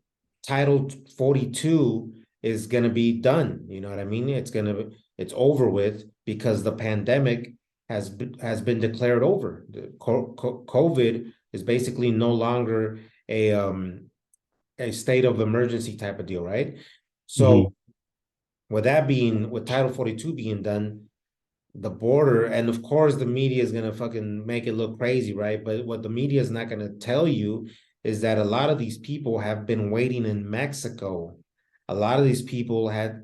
Title 42 is gonna be done. You know what I mean? It's over with because the pandemic has been declared over. The COVID is basically no longer a state of emergency type of deal, right? Mm-hmm. So with Title 42 being done, the border, and of course the media is gonna fucking make it look crazy, right? But what the media is not gonna tell you is that a lot of these people have been waiting in Mexico. A lot of these people have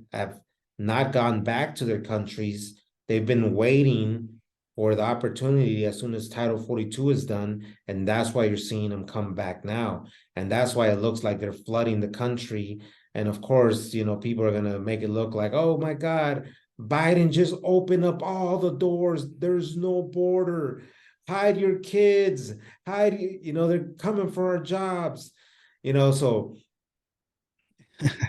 not gone back to their countries. They've been waiting for the opportunity as soon as Title 42 is done, and that's why you're seeing them come back now. And that's why it looks like they're flooding the country. And of course, people are gonna make it look like, oh my God, Biden just opened up all the doors. There's no border. Hide your kids. They're coming for our jobs. So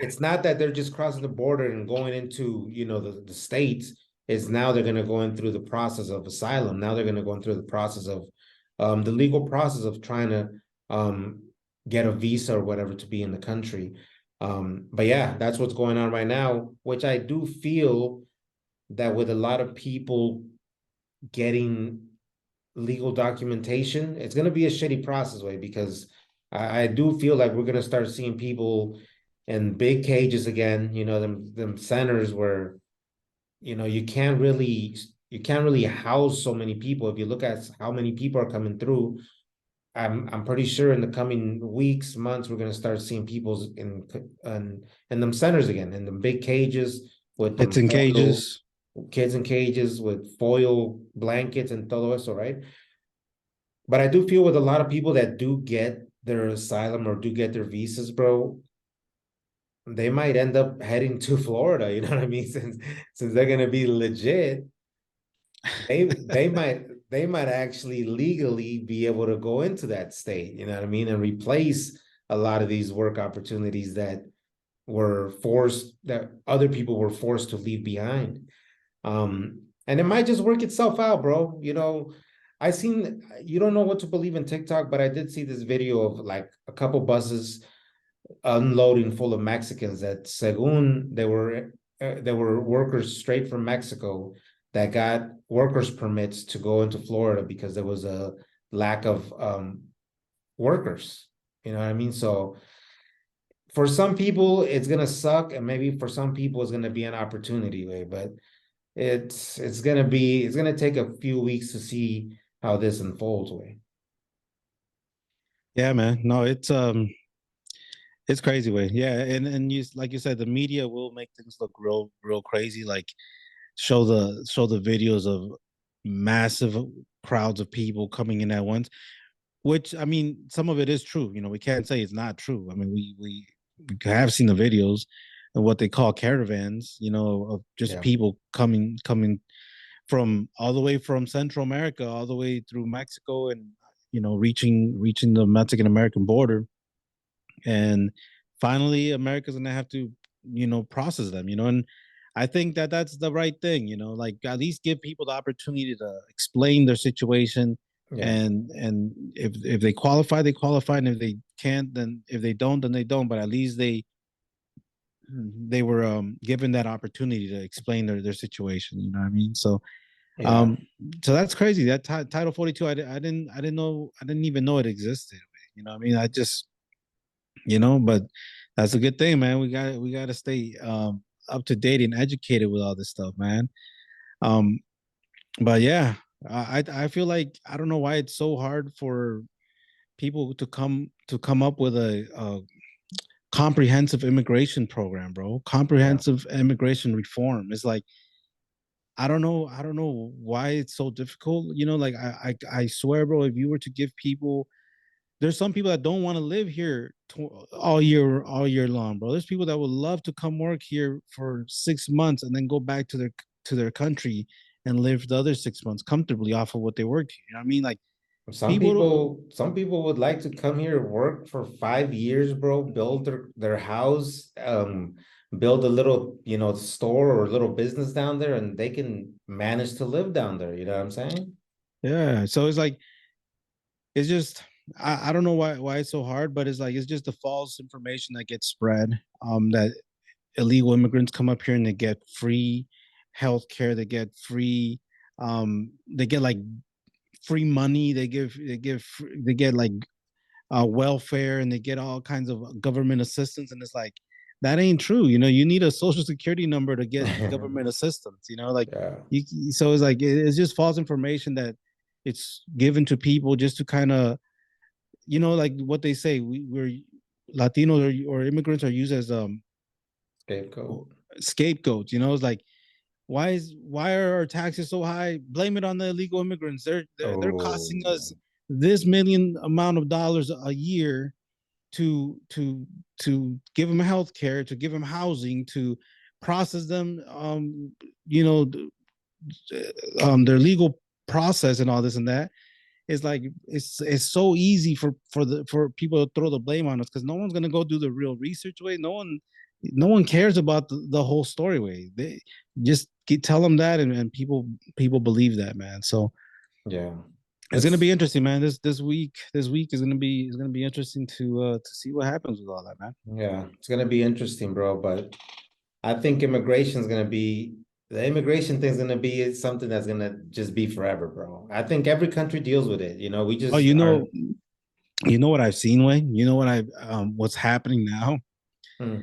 it's not that they're just crossing the border and going into, the states. It's now they're going to go in through the process of asylum. Now they're going to go in through the process of the legal process of trying to get a visa or whatever to be in the country. But yeah, that's what's going on right now, which I do feel that with a lot of people getting legal documentation, it's going to be a shitty process way because I do feel like we're going to start seeing people in big cages again. Them centers where you can't really house so many people. If you look at how many people are coming through, I'm pretty sure in the coming weeks, months, we're gonna start seeing people in them centers again, in the big cages with them It's in foil cages. kids in cages with foil blankets and todo eso, right? But I do feel with a lot of people that do get their asylum or do get their visas, bro, they might end up heading to Florida. You know what I mean? Since they're gonna be legit, they might actually legally be able to go into that state, you know what I mean, and replace a lot of these work opportunities that other people were forced to leave behind. And it might just work itself out, bro. You don't know what to believe in TikTok, but I did see this video of like a couple buses unloading full of Mexicans that segun they were workers straight from Mexico that got workers permits to go into Florida because there was a lack of workers. You know what I mean? So for some people it's gonna suck, and maybe for some people it's gonna be an opportunity way, but it's gonna take a few weeks to see how this unfolds way. Yeah, man. No, it's crazy way. Yeah, and you like you said, the media will make things look real crazy. Like show the videos of massive crowds of people coming in at once. Which I mean, some of it is true. We can't say it's not true. I mean, we have seen the videos of what they call caravans. Of just Yeah. people coming from all the way from Central America all the way through Mexico and reaching the Mexican American border, and finally America's gonna have to process them. And I think that that's the right thing. Like at least give people the opportunity to explain their situation, Yeah. and if they qualify, and if they can't, then if they don't, then they don't. But at least they were given that opportunity to explain their situation. You know what I mean? So Yeah. um, so that's crazy. That Title 42, I didn't even know it existed. You know what I mean? I just, but That's a good thing, man. We got to stay up to date and educated with all this stuff, man. Um, but yeah, I feel like I don't know why it's so hard for people to come up with a comprehensive immigration program, bro. Yeah. Comprehensive immigration reform. It's like I don't know why it's so difficult. Like I swear, bro, if you were to give people, there's some people that don't want to live here all year long, bro. There's people that would love to come work here for 6 months and then go back to their country and live the other 6 months comfortably off of what they worked here. You know what I mean? Like people. Some people would like to come here, work for 5 years, bro, build their house, build a little, store or little business down there, and they can manage to live down there. You know what I'm saying? Yeah. So it's like it's just I don't know why it's so hard, but it's like it's just the false information that gets spread. That illegal immigrants come up here and they get free health care, they get free, they get like free money, they get like welfare, and they get all kinds of government assistance, and it's like that ain't true. You need a social security number to get government assistance. Like Yeah. you, so it's like it's just false information that it's given to people just to kind of, like what they say, we're Latinos or immigrants are used as Scapegoat. scapegoats. It's like why are our taxes so high? Blame it on the illegal immigrants. They're costing Oh, us this million amount of dollars a year to give them health care, to give them housing, to process them, you know, their legal process and all this and that. It's like it's so easy for people to throw the blame on us because no one's gonna go do the real research way. No one cares about the whole story way. They just tell them that, and people believe that, man. So yeah. it's gonna be It's interesting, man. This week is gonna be interesting to see what happens with all that, man. yeah, it's gonna be interesting, bro. But I think the immigration thing's gonna be something that's gonna just be forever, bro. I think every country deals with it. We Oh, just are. what I've seen, Wayne. What's happening now. Hmm.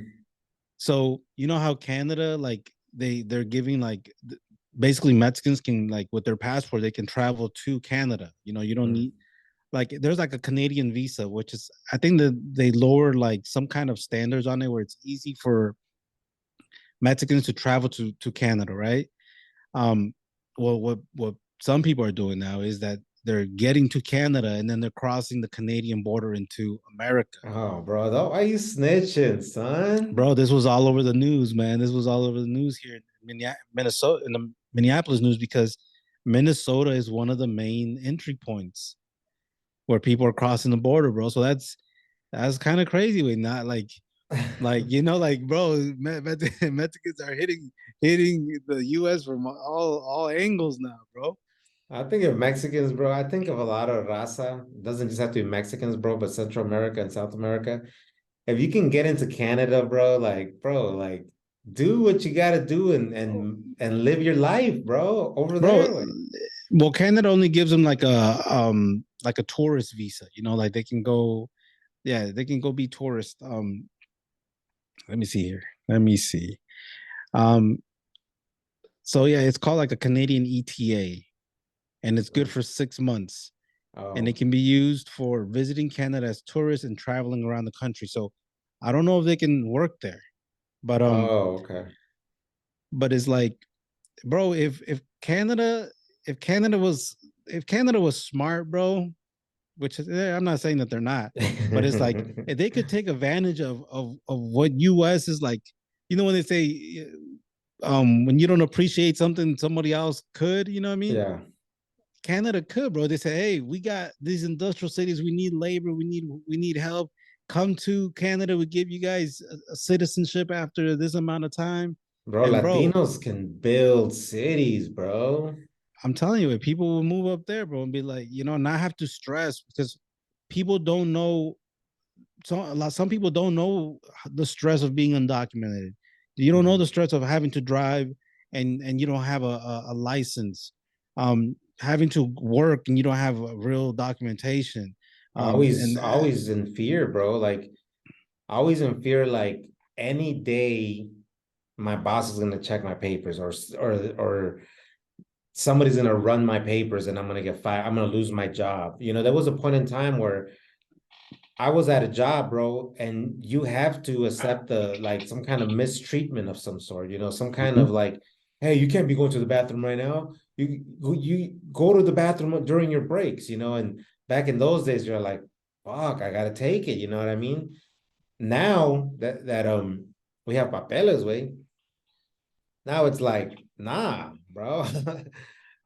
So how Canada, like they're giving like basically Mexicans can, like, with their passport they can travel to Canada. You don't Hmm. need, like, there's like a Canadian visa, which is, I think that they lower like some kind of standards on it where it's easy for Mexicans to travel to Canada, right? Well, what some people are doing now is that they're getting to Canada and then they're crossing the Canadian border into America. Oh, bro, why you snitching, son? Bro, this was all over the news, man. This was all over the news here in Minnesota, in the Minneapolis news, because Minnesota is one of the main entry points where people are crossing the border, bro. So that's kind of crazy. We not like like, bro, Mexicans are hitting the U.S. from all angles now, bro. I think of Mexicans, bro. I think of a lot of Raza. It doesn't just have to be Mexicans, bro, but Central America and South America. If you can get into Canada, bro, do what you gotta do and live your life, bro, over Bro, there. Like, well, Canada only gives them like a tourist visa. Like they can go, yeah, they can go be tourists. Let me see here. Let me see. Um, so yeah, it's called like a Canadian ETA, and it's good for 6 months, and it oh, can be used for visiting Canada as tourists and traveling around the country. So I don't know if they can work there, but okay. it's like, bro, if Canada was smart, bro, which is, I'm not saying that they're not, but it's like if they could take advantage of what US is like, when they say, when you don't appreciate something somebody else could, you know what I mean? Yeah, Canada could, bro. They say, hey, we got these industrial cities, we need labor, we need help. Come to Canada, we give you guys a citizenship after this amount of time. bro, And bro, Latinos can build cities, bro. I'm telling you, if people will move up there, bro, and be like, not have to stress, because people don't know. Some people don't know the stress of being undocumented. You don't know the Mhm. stress of having to drive, and you don't have a license, having to work and you don't have a real documentation, Always, and always in fear, bro. Like, always in fear, like any day my boss is gonna check my papers, or somebody's gonna run my papers and I'm gonna get fired. I'm gonna lose my job. There was a point in time where I was at a job, bro, and you have to accept the like some kind of mistreatment of some sort, some kind Mhm. of like, hey, you can't be going to the bathroom right now. You go to the bathroom during your breaks, and back in those days, you're like, fuck, I gotta take it, you know what I mean? Now that we have papeles, way, now it's like, nah, bro.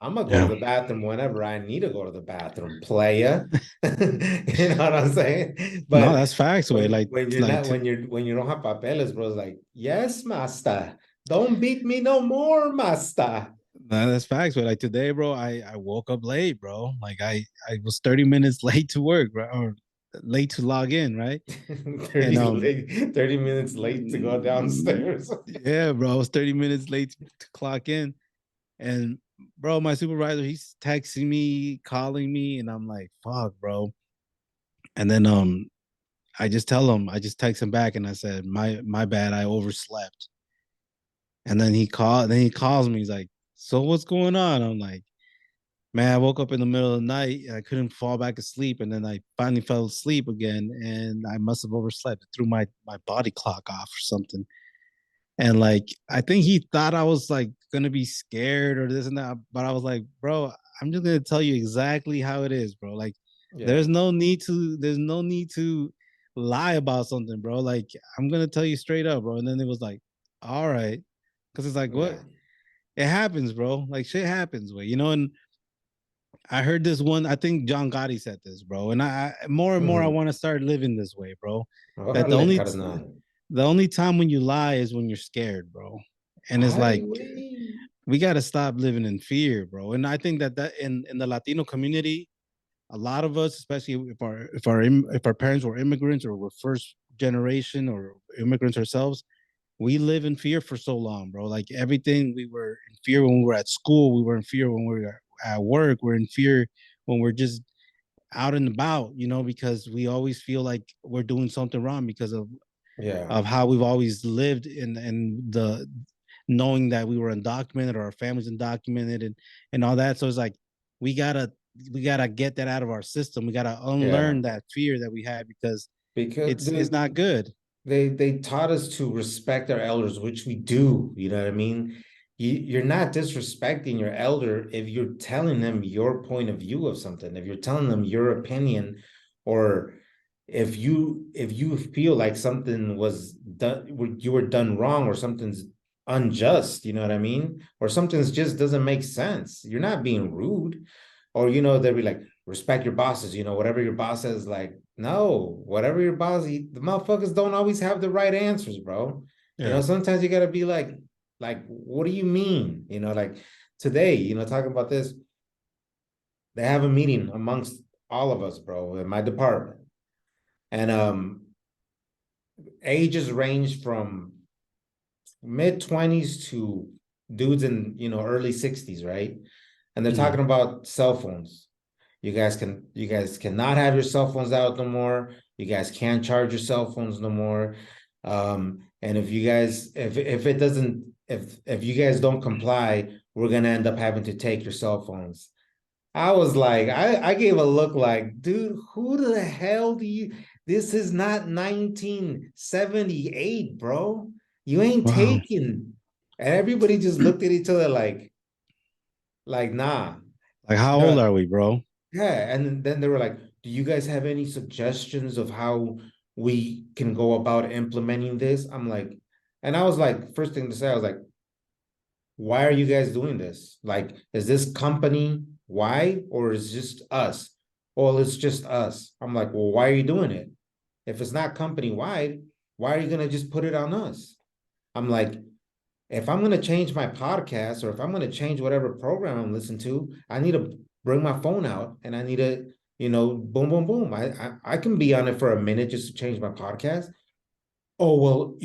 I'm gonna go to Yeah. the bathroom whenever I need to go to the bathroom, playa. You know what I'm saying? No, But that's facts, way. when you're Like not when you don't have papeles, bro, it's like, yes, master. Don't beat me no more, master. nah, that's facts, way. Like today, bro, I woke up late, bro. Like I was 30 minutes late to work, right? Or late to log in, right? And 30 minutes late to go downstairs. yeah, bro, I was 30 minutes late to clock in. And bro, my supervisor, he's texting me, calling me, and I'm like, fuck, bro. And then I just text him back and I said, my bad, I overslept. And then he calls me, he's like, so what's going on? I'm like, man, I woke up in the middle of the night and I couldn't fall back asleep. And then I finally fell asleep again and I must have overslept. It threw my body clock off or something. And like, I think he thought I was like gonna be scared or this and that, but I was like, bro, I'm just gonna tell you exactly how it is, bro. Like, Yeah, there's no need to lie about something, bro. Like, I'm gonna tell you straight up, bro. And then it was like, all right, because it's like, what? yeah, It happens, bro. Like, shit happens, way, And I heard this one. I think John Gotti said this, bro. And I more and more I Mm. want to start living this way, bro. That Órale, carnal. the only time when you lie is when you're scared, bro. And it's Ay, like güey. we got to stop living in fear, bro. And I think that in the Latino community, a lot of us, especially if our parents were immigrants or were first generation or immigrants ourselves, we live in fear for so long, bro. Like everything, we were in fear when we were at school, we were in fear when we were at work, we're in fear when we're just out and about, because we always feel like we're doing something wrong because Yeah, of how we've always lived and the knowing that we were undocumented or our families undocumented and all that. So it's like we gotta we gotta get that out of our system. We gotta yeah. unlearn that fear that we had because Because, it's dude, not good. they taught us to respect our elders, which we do. You know what I mean? You're not disrespecting your elder if you're telling them your point of view of something, if you're telling them your opinion, or if you feel like something was done, you were done wrong, or something's unjust. You know what I mean? Or something's just doesn't make sense. You're not being rude, or they'll be like, respect your bosses. Whatever your boss says, like, no, whatever your boss, the motherfuckers don't always have the right answers, bro. Yeah. Sometimes you gotta be like, what do you mean? Like today, talking about this, they have a meeting amongst all of us, bro, in my department. And ages range from mid-20s to dudes in, early 60s, right? And they're Mm. talking about cell phones. You guys cannot have your cell phones out no more. You guys can't charge your cell phones no more. And if you guys if it doesn't if you guys don't comply, we're gonna end up having to take your cell phones. I was like, I gave a look like, dude, who the hell do you? This is not 1978, bro. You ain't Wow. taking. And everybody just looked at each other like, nah. Like how old No, are we, bro? yeah, and then they were like, "Do you guys have any suggestions of how we can go about implementing this?" I'm like, and I was like, first thing to say, I was like, "Why are you guys doing this? Like, is this company wide or is it just us?" Well, it's just us. I'm like, "Well, why are you doing it? If it's not company wide, why are you gonna just put it on us?" I'm like, if I'm gonna change my podcast or if I'm gonna change whatever program I'm listening to, I need to bring my phone out and I need to, boom, boom, boom. I can be on it for a minute just to change my podcast. Oh well,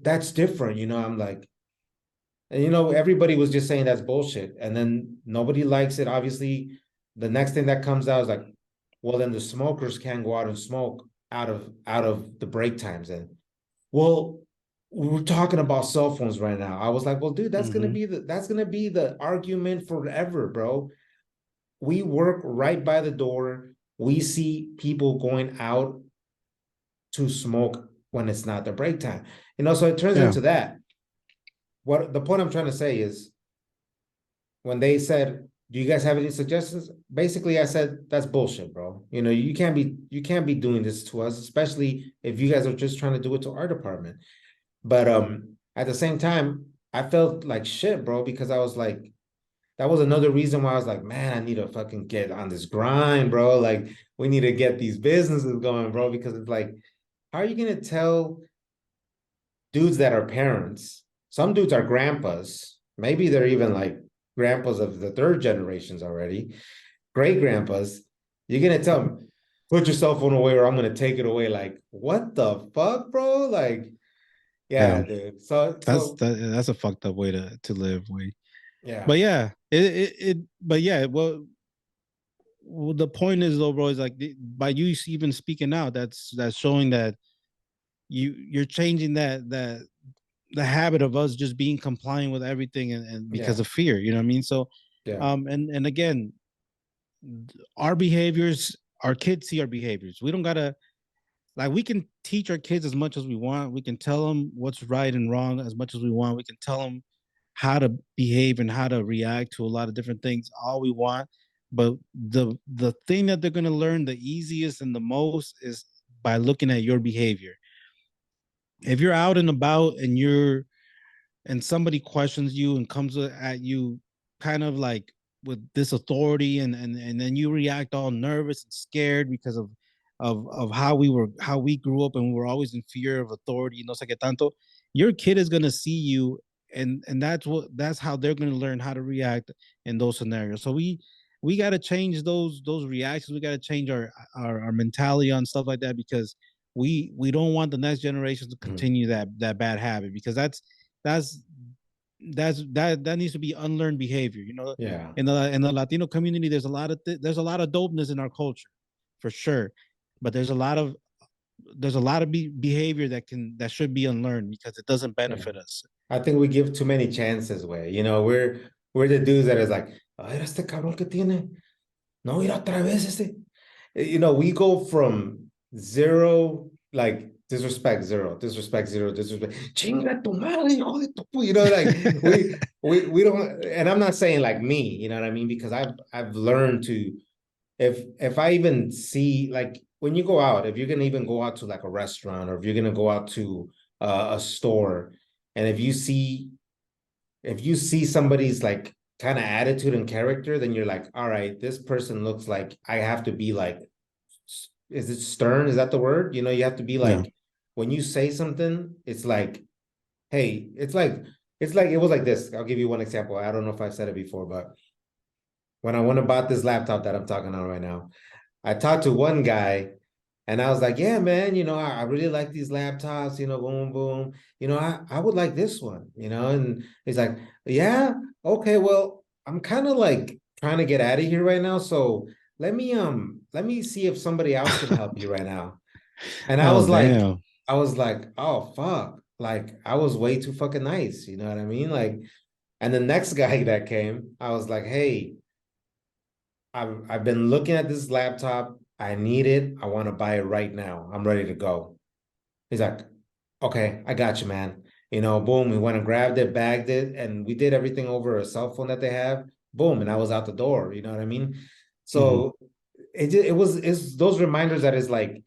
that's different. I'm like, and everybody was just saying that's bullshit, and then nobody likes it. Obviously, the next thing that comes out is like, well, then the smokers can't go out and smoke out of the break times. Then Well, we're talking about cell phones right now. I was like, well, dude, Hmm. that's gonna be the argument forever, bro. We work right by the door. We see people going out to smoke when it's not their break time. So it turns Yeah. into that. What the point I'm trying to say is when they said, "Do you guys have any suggestions?" Basically, I said, "That's bullshit, bro. You can't be doing this to us, especially if you guys are just trying to do it to our department." But at the same time, I felt like shit, bro, because I was like, that was another reason why I was like, man, I need to fucking get on this grind, bro. Like, we need to get these businesses going, bro, because it's like, how are you gonna tell dudes that are parents? Some dudes are grandpas. Maybe they're even like grandpas of the third generations already, great grandpas. You're gonna tell them, put your cell phone away or I'm gonna take it away. Like, what the fuck, bro? Like, yeah, Yeah. dude. So That's a fucked up way to live. Way. yeah, But yeah, it but yeah, well, the point is though, bro, is like by you even speaking out, that's showing that you're changing that the habit of us just being compliant with everything and because yeah, of fear, you know what I mean? So yeah, and again, our behaviors, our kids see our behaviors. We don't gotta like we can teach our kids as much as we want. We can tell them what's right and wrong as much as we want. We can tell them how to behave and how to react to a lot of different things all we want. But the thing that they're gonna learn the easiest and the most is by looking at your behavior. If you're out and about and somebody questions you and comes at you kind of like with this authority and then you react all nervous and scared because of how we grew up and we were always in fear of authority, no sé qué tanto, your kid is going to see you and that's how they're going to learn how to react in those scenarios. So we got to change those reactions. We got to change our mentality on stuff like that because we don't want the next generation to mhm, continue that bad habit because that's that needs to be unlearned behavior. You know, yeah, in the Latino community, there's a lot of dopeness in our culture, for sure, but there's a lot of behavior that should be unlearned because it doesn't yeah. benefit us. I think we give too many chances, way. We're the dudes that is like, a ver, este cabrón que tiene. No, ir otra vez este. We go from zero, like disrespect zero, disrespect. Chinga tu madre, hijo de tu like we don't, and I'm not saying like me, you know what I mean? Because I've learned to, if I even see, like, when you go out, if you're gonna even go out to like a restaurant or if you're gonna go out to a store, and if you see somebody's like kind of attitude and character, then you're like, all right, this person looks like I have to be like, is it stern? Is that the word? You have to be Yeah. like, when you say something, it's like, hey, it's like it was like this. I'll give you one example. I don't know if I've said it before, but when I went about this laptop that I'm talking on right now, I talked to one guy and I was like, yeah, man, I really like these laptops, boom, boom. I would like this one, and he's like, yeah, okay, well, I'm kind of like trying to get out of here right now. So let me see if somebody else can help you right now. And I Oh was like, damn. I was like, oh fuck. Like I was way too fucking nice, you know what I mean? Like, and the next guy that came, I was like, hey, I've been looking at this laptop. I need it. I want to buy it right now. I'm ready to go. He's like, okay, I got you, man. Boom. We went and grabbed it, bagged it, and we did everything over a cell phone that they have. Boom, and I was out the door. You know what I mean? Hmm. So it's those reminders that is like,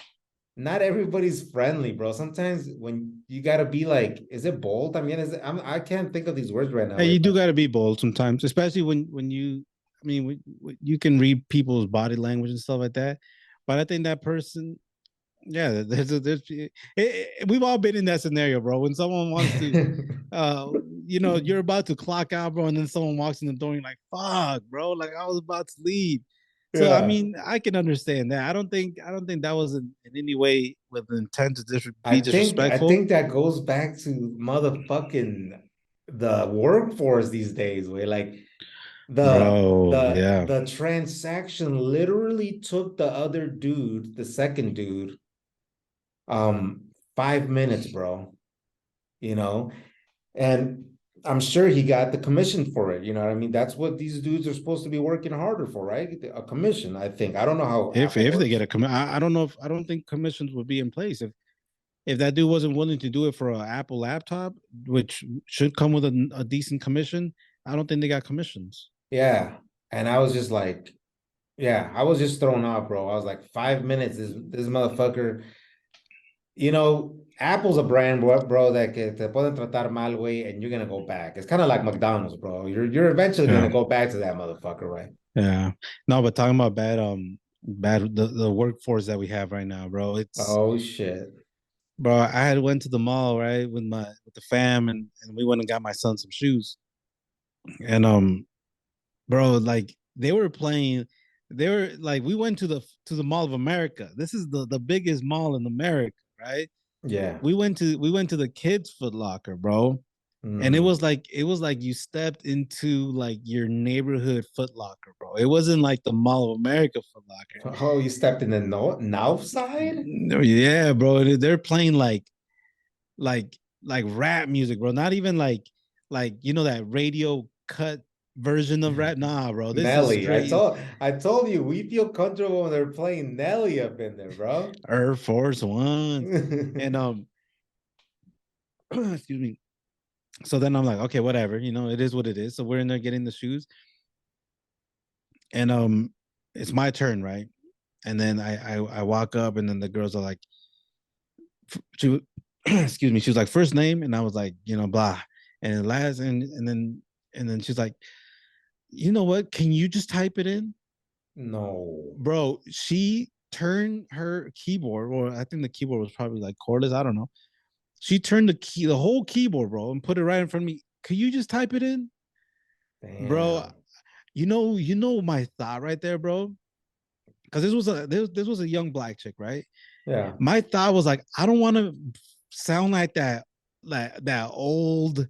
not everybody's friendly, bro. Sometimes when you gotta be like, is it bold? I mean, I can't think of these words right now, Hey, way, you do but got to be bold sometimes, especially when you. I mean, you can read people's body language and stuff like that, but I think that person, yeah, we've all been in that scenario, bro. When someone wants to, uh, you're about to clock out, bro, and then someone walks in the door, and you're like, "Fuck, bro!" Like I was about to leave. So I yeah. mean, I can understand that. I don't think that was in any way with intent to I be think I disrespectful, think that goes back to motherfucking the workforce these days, where like the bro. the Yeah. the transaction literally took the other dude, the second dude, 5 minutes, bro. You know, and I'm sure he got the commission for it. You know what I mean? That's what these dudes are supposed to be working harder for, right? A commission, I think. I don't know how Apple If they get works. a commission, I don't know if I don't think commissions would be in place if that dude wasn't willing to do it for an Apple laptop, which should come with a decent commission. I don't think they got commissions. Yeah. And I was just like, yeah, I was just thrown off, bro. I was like, 5 minutes. This motherfucker, Apple's a brand, bro, that que te pueden tratar mal, way, and you're gonna go back. It's kind of like McDonald's, bro. You're eventually Yeah, gonna go back to that motherfucker, right? yeah. No, but talking about bad the workforce that we have right now, bro. It's Oh shit. bro. I had went to the mall right with the fam, and we went and got my son some shoes, and bro, like they were playing. They were like we went to the Mall of America. This is the biggest mall in America, right? Yeah. We went to the kids Foot Locker, bro. And Mm. it was like you stepped into like your neighborhood Foot Locker, bro. It wasn't like the Mall of America Foot Locker. Oh, you stepped in the north side? No, yeah, bro. They're playing like rap music, bro. Not even like that radio cut version of rap. Nah, bro. This is Nelly. I straight told I told you we feel comfortable when they're playing Nelly up in there, bro. Air Force One. And excuse me. So then I'm like, okay, whatever. It is what it is. So we're in there getting the shoes. And it's my turn, right? And then I walk up, and then the girls are like, she, excuse me, she was like first name, and I was like, blah, and last, and then she's like, you know what? Can you just type it in, No. bro? She turned her keyboard, or I think the keyboard was probably like cordless. I don't know. She turned the whole keyboard, bro, and put it right in front of me. Can you just type it in, bro? Damn. You know my thought right there, bro. Because this was a young black chick, right? Yeah. My thought was like, I don't want to sound like that old,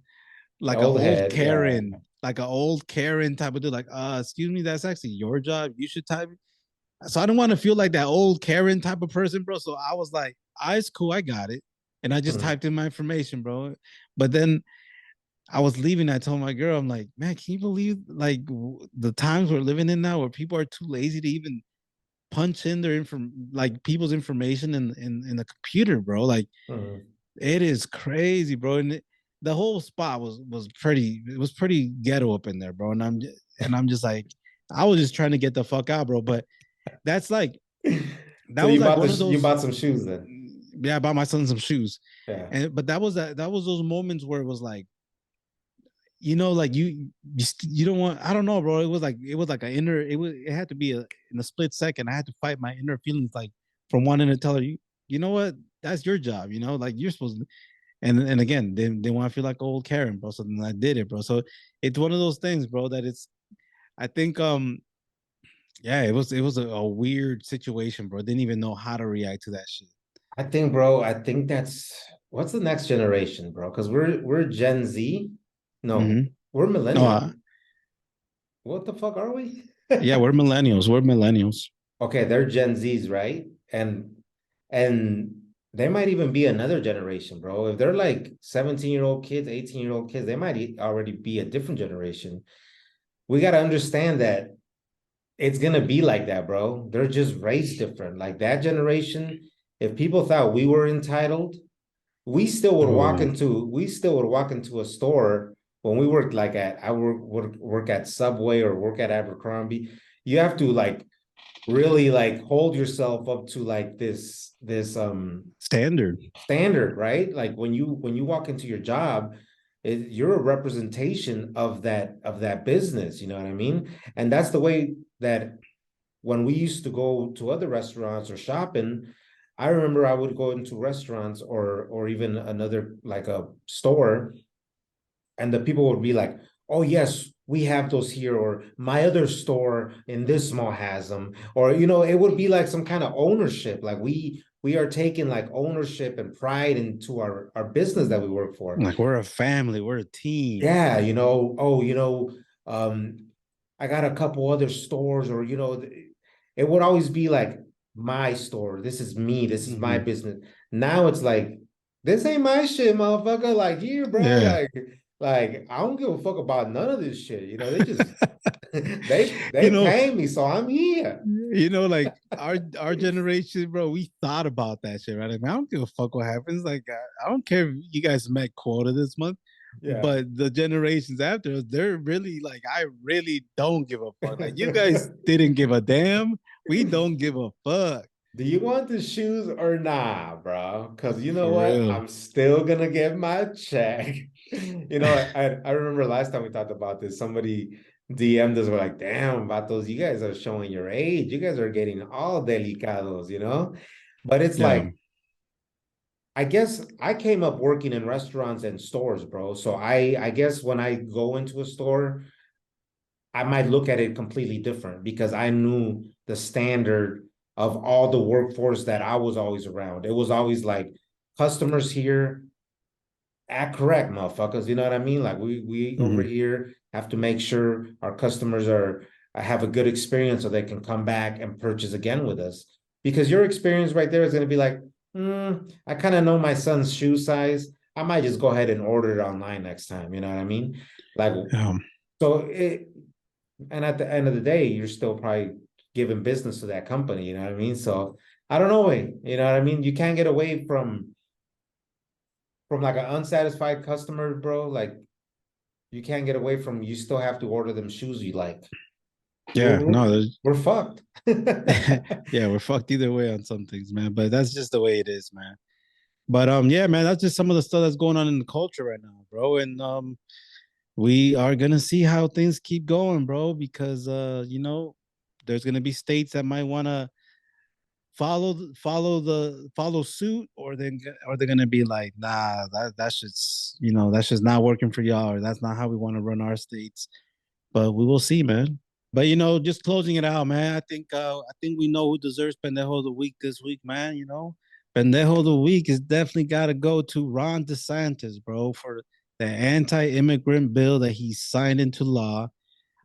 like an Old old head. Yeah. Karen, like an old Karen type of dude. Like, excuse me, that's actually your job. You should type it. So I don't want to feel like that old Karen type of person, bro. So I was like, it's cool, I got it. And I just Mm. typed in my information, bro. But then I was leaving. I told my girl, I'm like, man, can you believe like the times we're living in now where people are too lazy to even punch in their like people's information in the computer, bro. Like Mm. it is crazy, bro. And the whole spot was pretty ghetto up in there, bro. And I'm just like, I was just trying to get the fuck out, bro. But that's like that So was like one of you those. bought some shoes then? Yeah, I bought my son some shoes, Yeah. but that was those moments where it was like, like you don't want. I don't know, bro. It was like an inner. It had to be in a split second. I had to fight my inner feelings, like from wanting to tell her, you know what, that's your job. Like you're supposed to. And again, they want to feel like old Karen, bro. So then I did it, bro. So it's one of those things, bro. That it's. I think yeah, it was a weird situation, bro. Didn't even know how to react to that shit. I think, bro, I think that's what's the next generation, bro? Because we're Gen Z. No, Mm-hmm. we're No, millennial. What the fuck are we? yeah, we're millennials. We're millennials. Okay, they're Gen Zs, right? And they might even be another generation, bro. If they're like 17-year-old kids, 18-year-old kids, they might already be a different generation. We got to understand that it's gonna be like that, bro. They're just raised different. Like that generation, if people thought we were entitled, Oh, we still would walk into a store when we worked like at I work at Subway or work at Abercrombie. You have to like really like hold yourself up to like this standard. standard, right? Like when you walk into your job, you're a representation of that business. You know what I mean? And that's the way that when we used to go to other restaurants or shopping, I remember I would go into restaurants or even another like a store, and the people would be like, "Oh yes, we have those here," or "My other store in this mall has them," or it would be like some kind of ownership, like we are taking like ownership and pride into our business that we work for. Like we're a family. We're a team. Yeah, um, I got a couple other stores, or it would always be like my store. This is me. This is my Mm-hmm. business. Now it's like this ain't my shit, motherfucker. Like here, bro. Yeah. Like I don't give a fuck about none of this shit. You know, they just You they know, pay me, so I'm here. like our generation, bro, we thought about that shit, right? Like, man, I don't give a fuck what happens. Like, I don't care if you guys met quota this month, Yeah. but the generations after us, they're really like, I really don't give a fuck. Like, you guys didn't give a damn. We don't give a fuck. Do you want the shoes or nah, bro? Because you know For what? real. I'm still gonna get my check. You know, I remember last time we talked about this, somebody DM'd us, were like, damn, vatos, you guys are showing your age. You guys are getting all delicados, you know? But it's Yeah. like, I guess I came up working in restaurants and stores, bro. So I guess when I go into a store, I might look at it completely different because I knew the standard of all the workforce that I was always around. It was always like customers here act correct, motherfuckers. You know what I mean? Like we over Mhm. here have to make sure our customers are have a good experience so they can come back and purchase again with us. Because your experience right there is going to be like, I kind of know my son's shoe size. I might just go ahead and order it online next time. You know what I mean? Like Yeah. so it and at the end of the day, you're still probably giving business to that company, you know what I mean? So I don't know, you know what I mean? You can't get away from like an unsatisfied customer, bro. Like you can't get away from you still have to order them shoes you like. Yeah. We're No, we're fucked. yeah, we're fucked either way on some things, man. But that's just the way it is, man. But yeah, man, that's just some of the stuff that's going on in the culture right now, bro. And we are gonna see how things keep going, bro, because there's gonna be states that might wanna follow suit, or they're gonna be like, nah, that's just that's just not working for y'all, or that's not how we want to run our states. But we will see, man. But just closing it out, man. I think we know who deserves Pendejo of the Week this week, man. Pendejo of the Week is definitely got to go to Ron DeSantis, bro, for the anti-immigrant bill that he signed into law.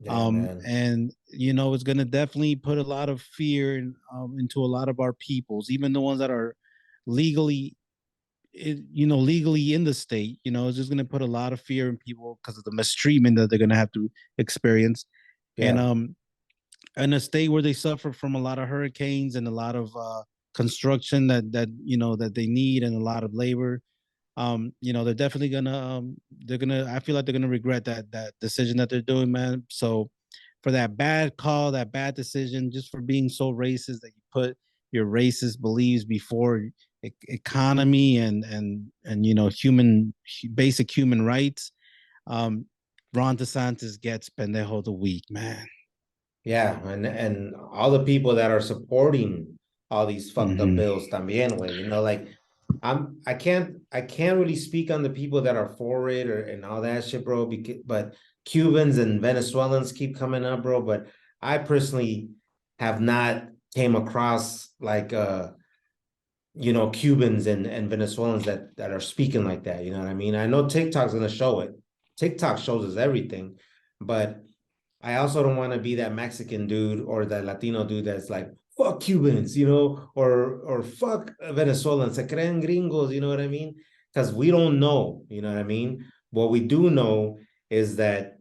Yeah, man. And it's gonna definitely put a lot of fear into a lot of our peoples, even the ones that are legally legally in the state. It's just going to put a lot of fear in people because of the mistreatment that they're going to have to experience. And Yeah. in a state where they suffer from a lot of hurricanes and a lot of construction that they need, and a lot of labor. They're definitely gonna I feel like they're gonna regret that decision that they're doing, man. So for that bad call, that bad decision, just for being so racist that you put your racist beliefs before economy and human basic human rights. um Ron DeSantis gets pendejo of the week, man. Yeah, and all the people that are supporting all these fucked up Mm-hmm. bills también, way, like I can't really speak on the people that are for it or and all that shit, bro. But Cubans and Venezuelans keep coming up, bro. But I personally have not came across like Cubans and Venezuelans that are speaking like that. You know what I mean? I know TikTok's gonna show it. TikTok shows us everything, but I also don't want to be that Mexican dude or that Latino dude that's like, fuck Cubans, or fuck Venezuelans, se creen gringos, you know what I mean? Because we don't know, you know what I mean? What we do know is that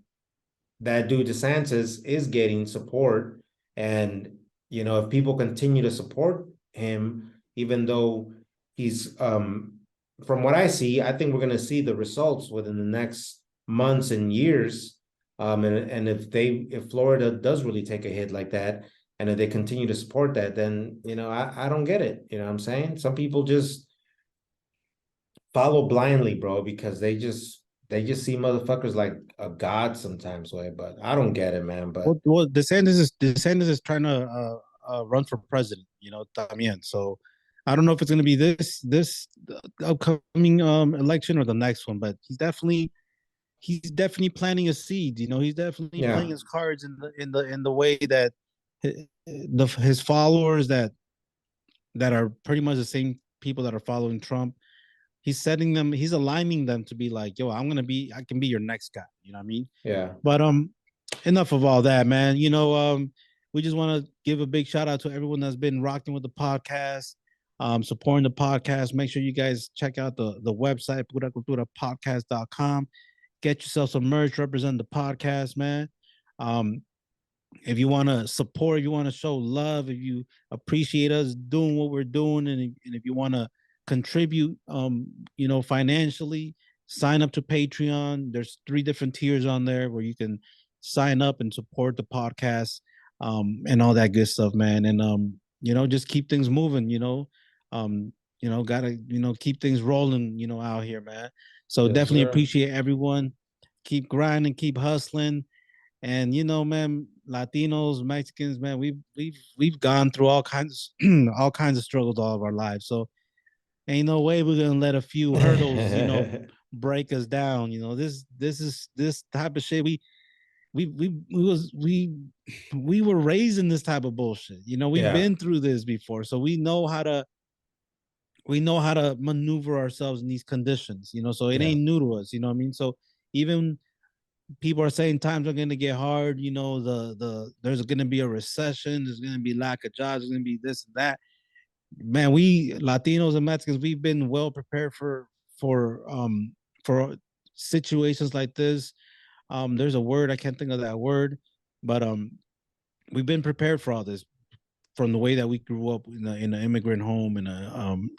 dude DeSantis is getting support. And, if people continue to support him, even though he's, from what I see, I think we're going to see the results within the next months and years. And if Florida does really take a hit like that, and if they continue to support that, then, I don't get it. You know what I'm saying? Some people just follow blindly, bro, because they just see motherfuckers like a god sometimes, way. But I don't get it, man. But Well, DeSantis is trying to run for president, también. So I don't know if it's going to be this upcoming election or the next one, but he's definitely planting a seed. He's definitely playing yeah, his cards in the way that his followers that are pretty much the same people that are following Trump. He's aligning them to be like, yo, I can be your next guy. You know what I mean? yeah, But enough of all that, man. We just want to give a big shout out to everyone that's been rocking with the podcast. supporting the podcast. Make sure you guys check out the website, puraculturapodcast.com. Get yourself some merch, represent the podcast, man. Um, if you want to support, if you want to show love, if you appreciate us doing what we're doing, and if you want to contribute, financially, sign up to Patreon. There's 3 different tiers on there where you can sign up and support the podcast, and all that good stuff, man. And just keep things moving. Gotta keep things rolling. Out here, man. So Yes, definitely sir. appreciate everyone. Keep grinding, keep hustling. And man, Latinos, Mexicans, man, we've gone through all kinds all kinds of struggles all of our lives. So ain't no way we're gonna let a few hurdles, break us down. This type of shit. We were raised in this type of bullshit. We've Yeah, been through this before, so we know how to maneuver ourselves in these conditions. So it yeah. ain't new to us. You know what I mean? So even people are saying times are going to get hard. There's going to be a recession. There's going to be lack of jobs. There's going to be this and that. Man, we Latinos and Mexicans, we've been well prepared for situations like this. There's a word I can't think of that word, but we've been prepared for all this from the way that we grew up in an immigrant home and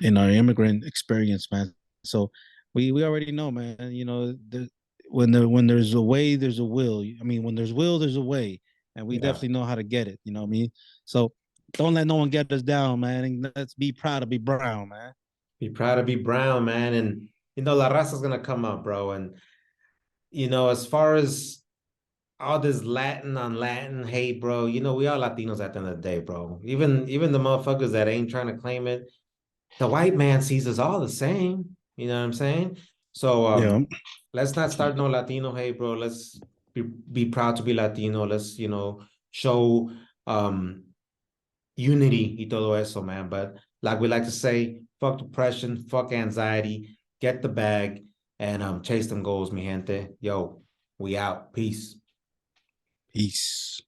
in our immigrant experience, man. So we already know, man. When there's a way, there's a will. I mean, when there's will, there's a way, and we Yeah. definitely know how to get it. You know what I mean? So don't let no one get us down, man. And let's be proud to be brown, man. Be proud to be brown, man. And La Raza's gonna come up, bro. And as far as all this Latin on Latin hate, bro, we are Latinos at the end of the day, bro. Even the motherfuckers that ain't trying to claim it, the white man sees us all the same. You know what I'm saying? So Yeah, let's not start no Latino hate, bro. Let's be proud to be Latino. Let's, show unity y todo eso, man. But like we like to say, fuck depression, fuck anxiety, get the bag, and chase them goals, mi gente. Yo, we out. Peace. peace.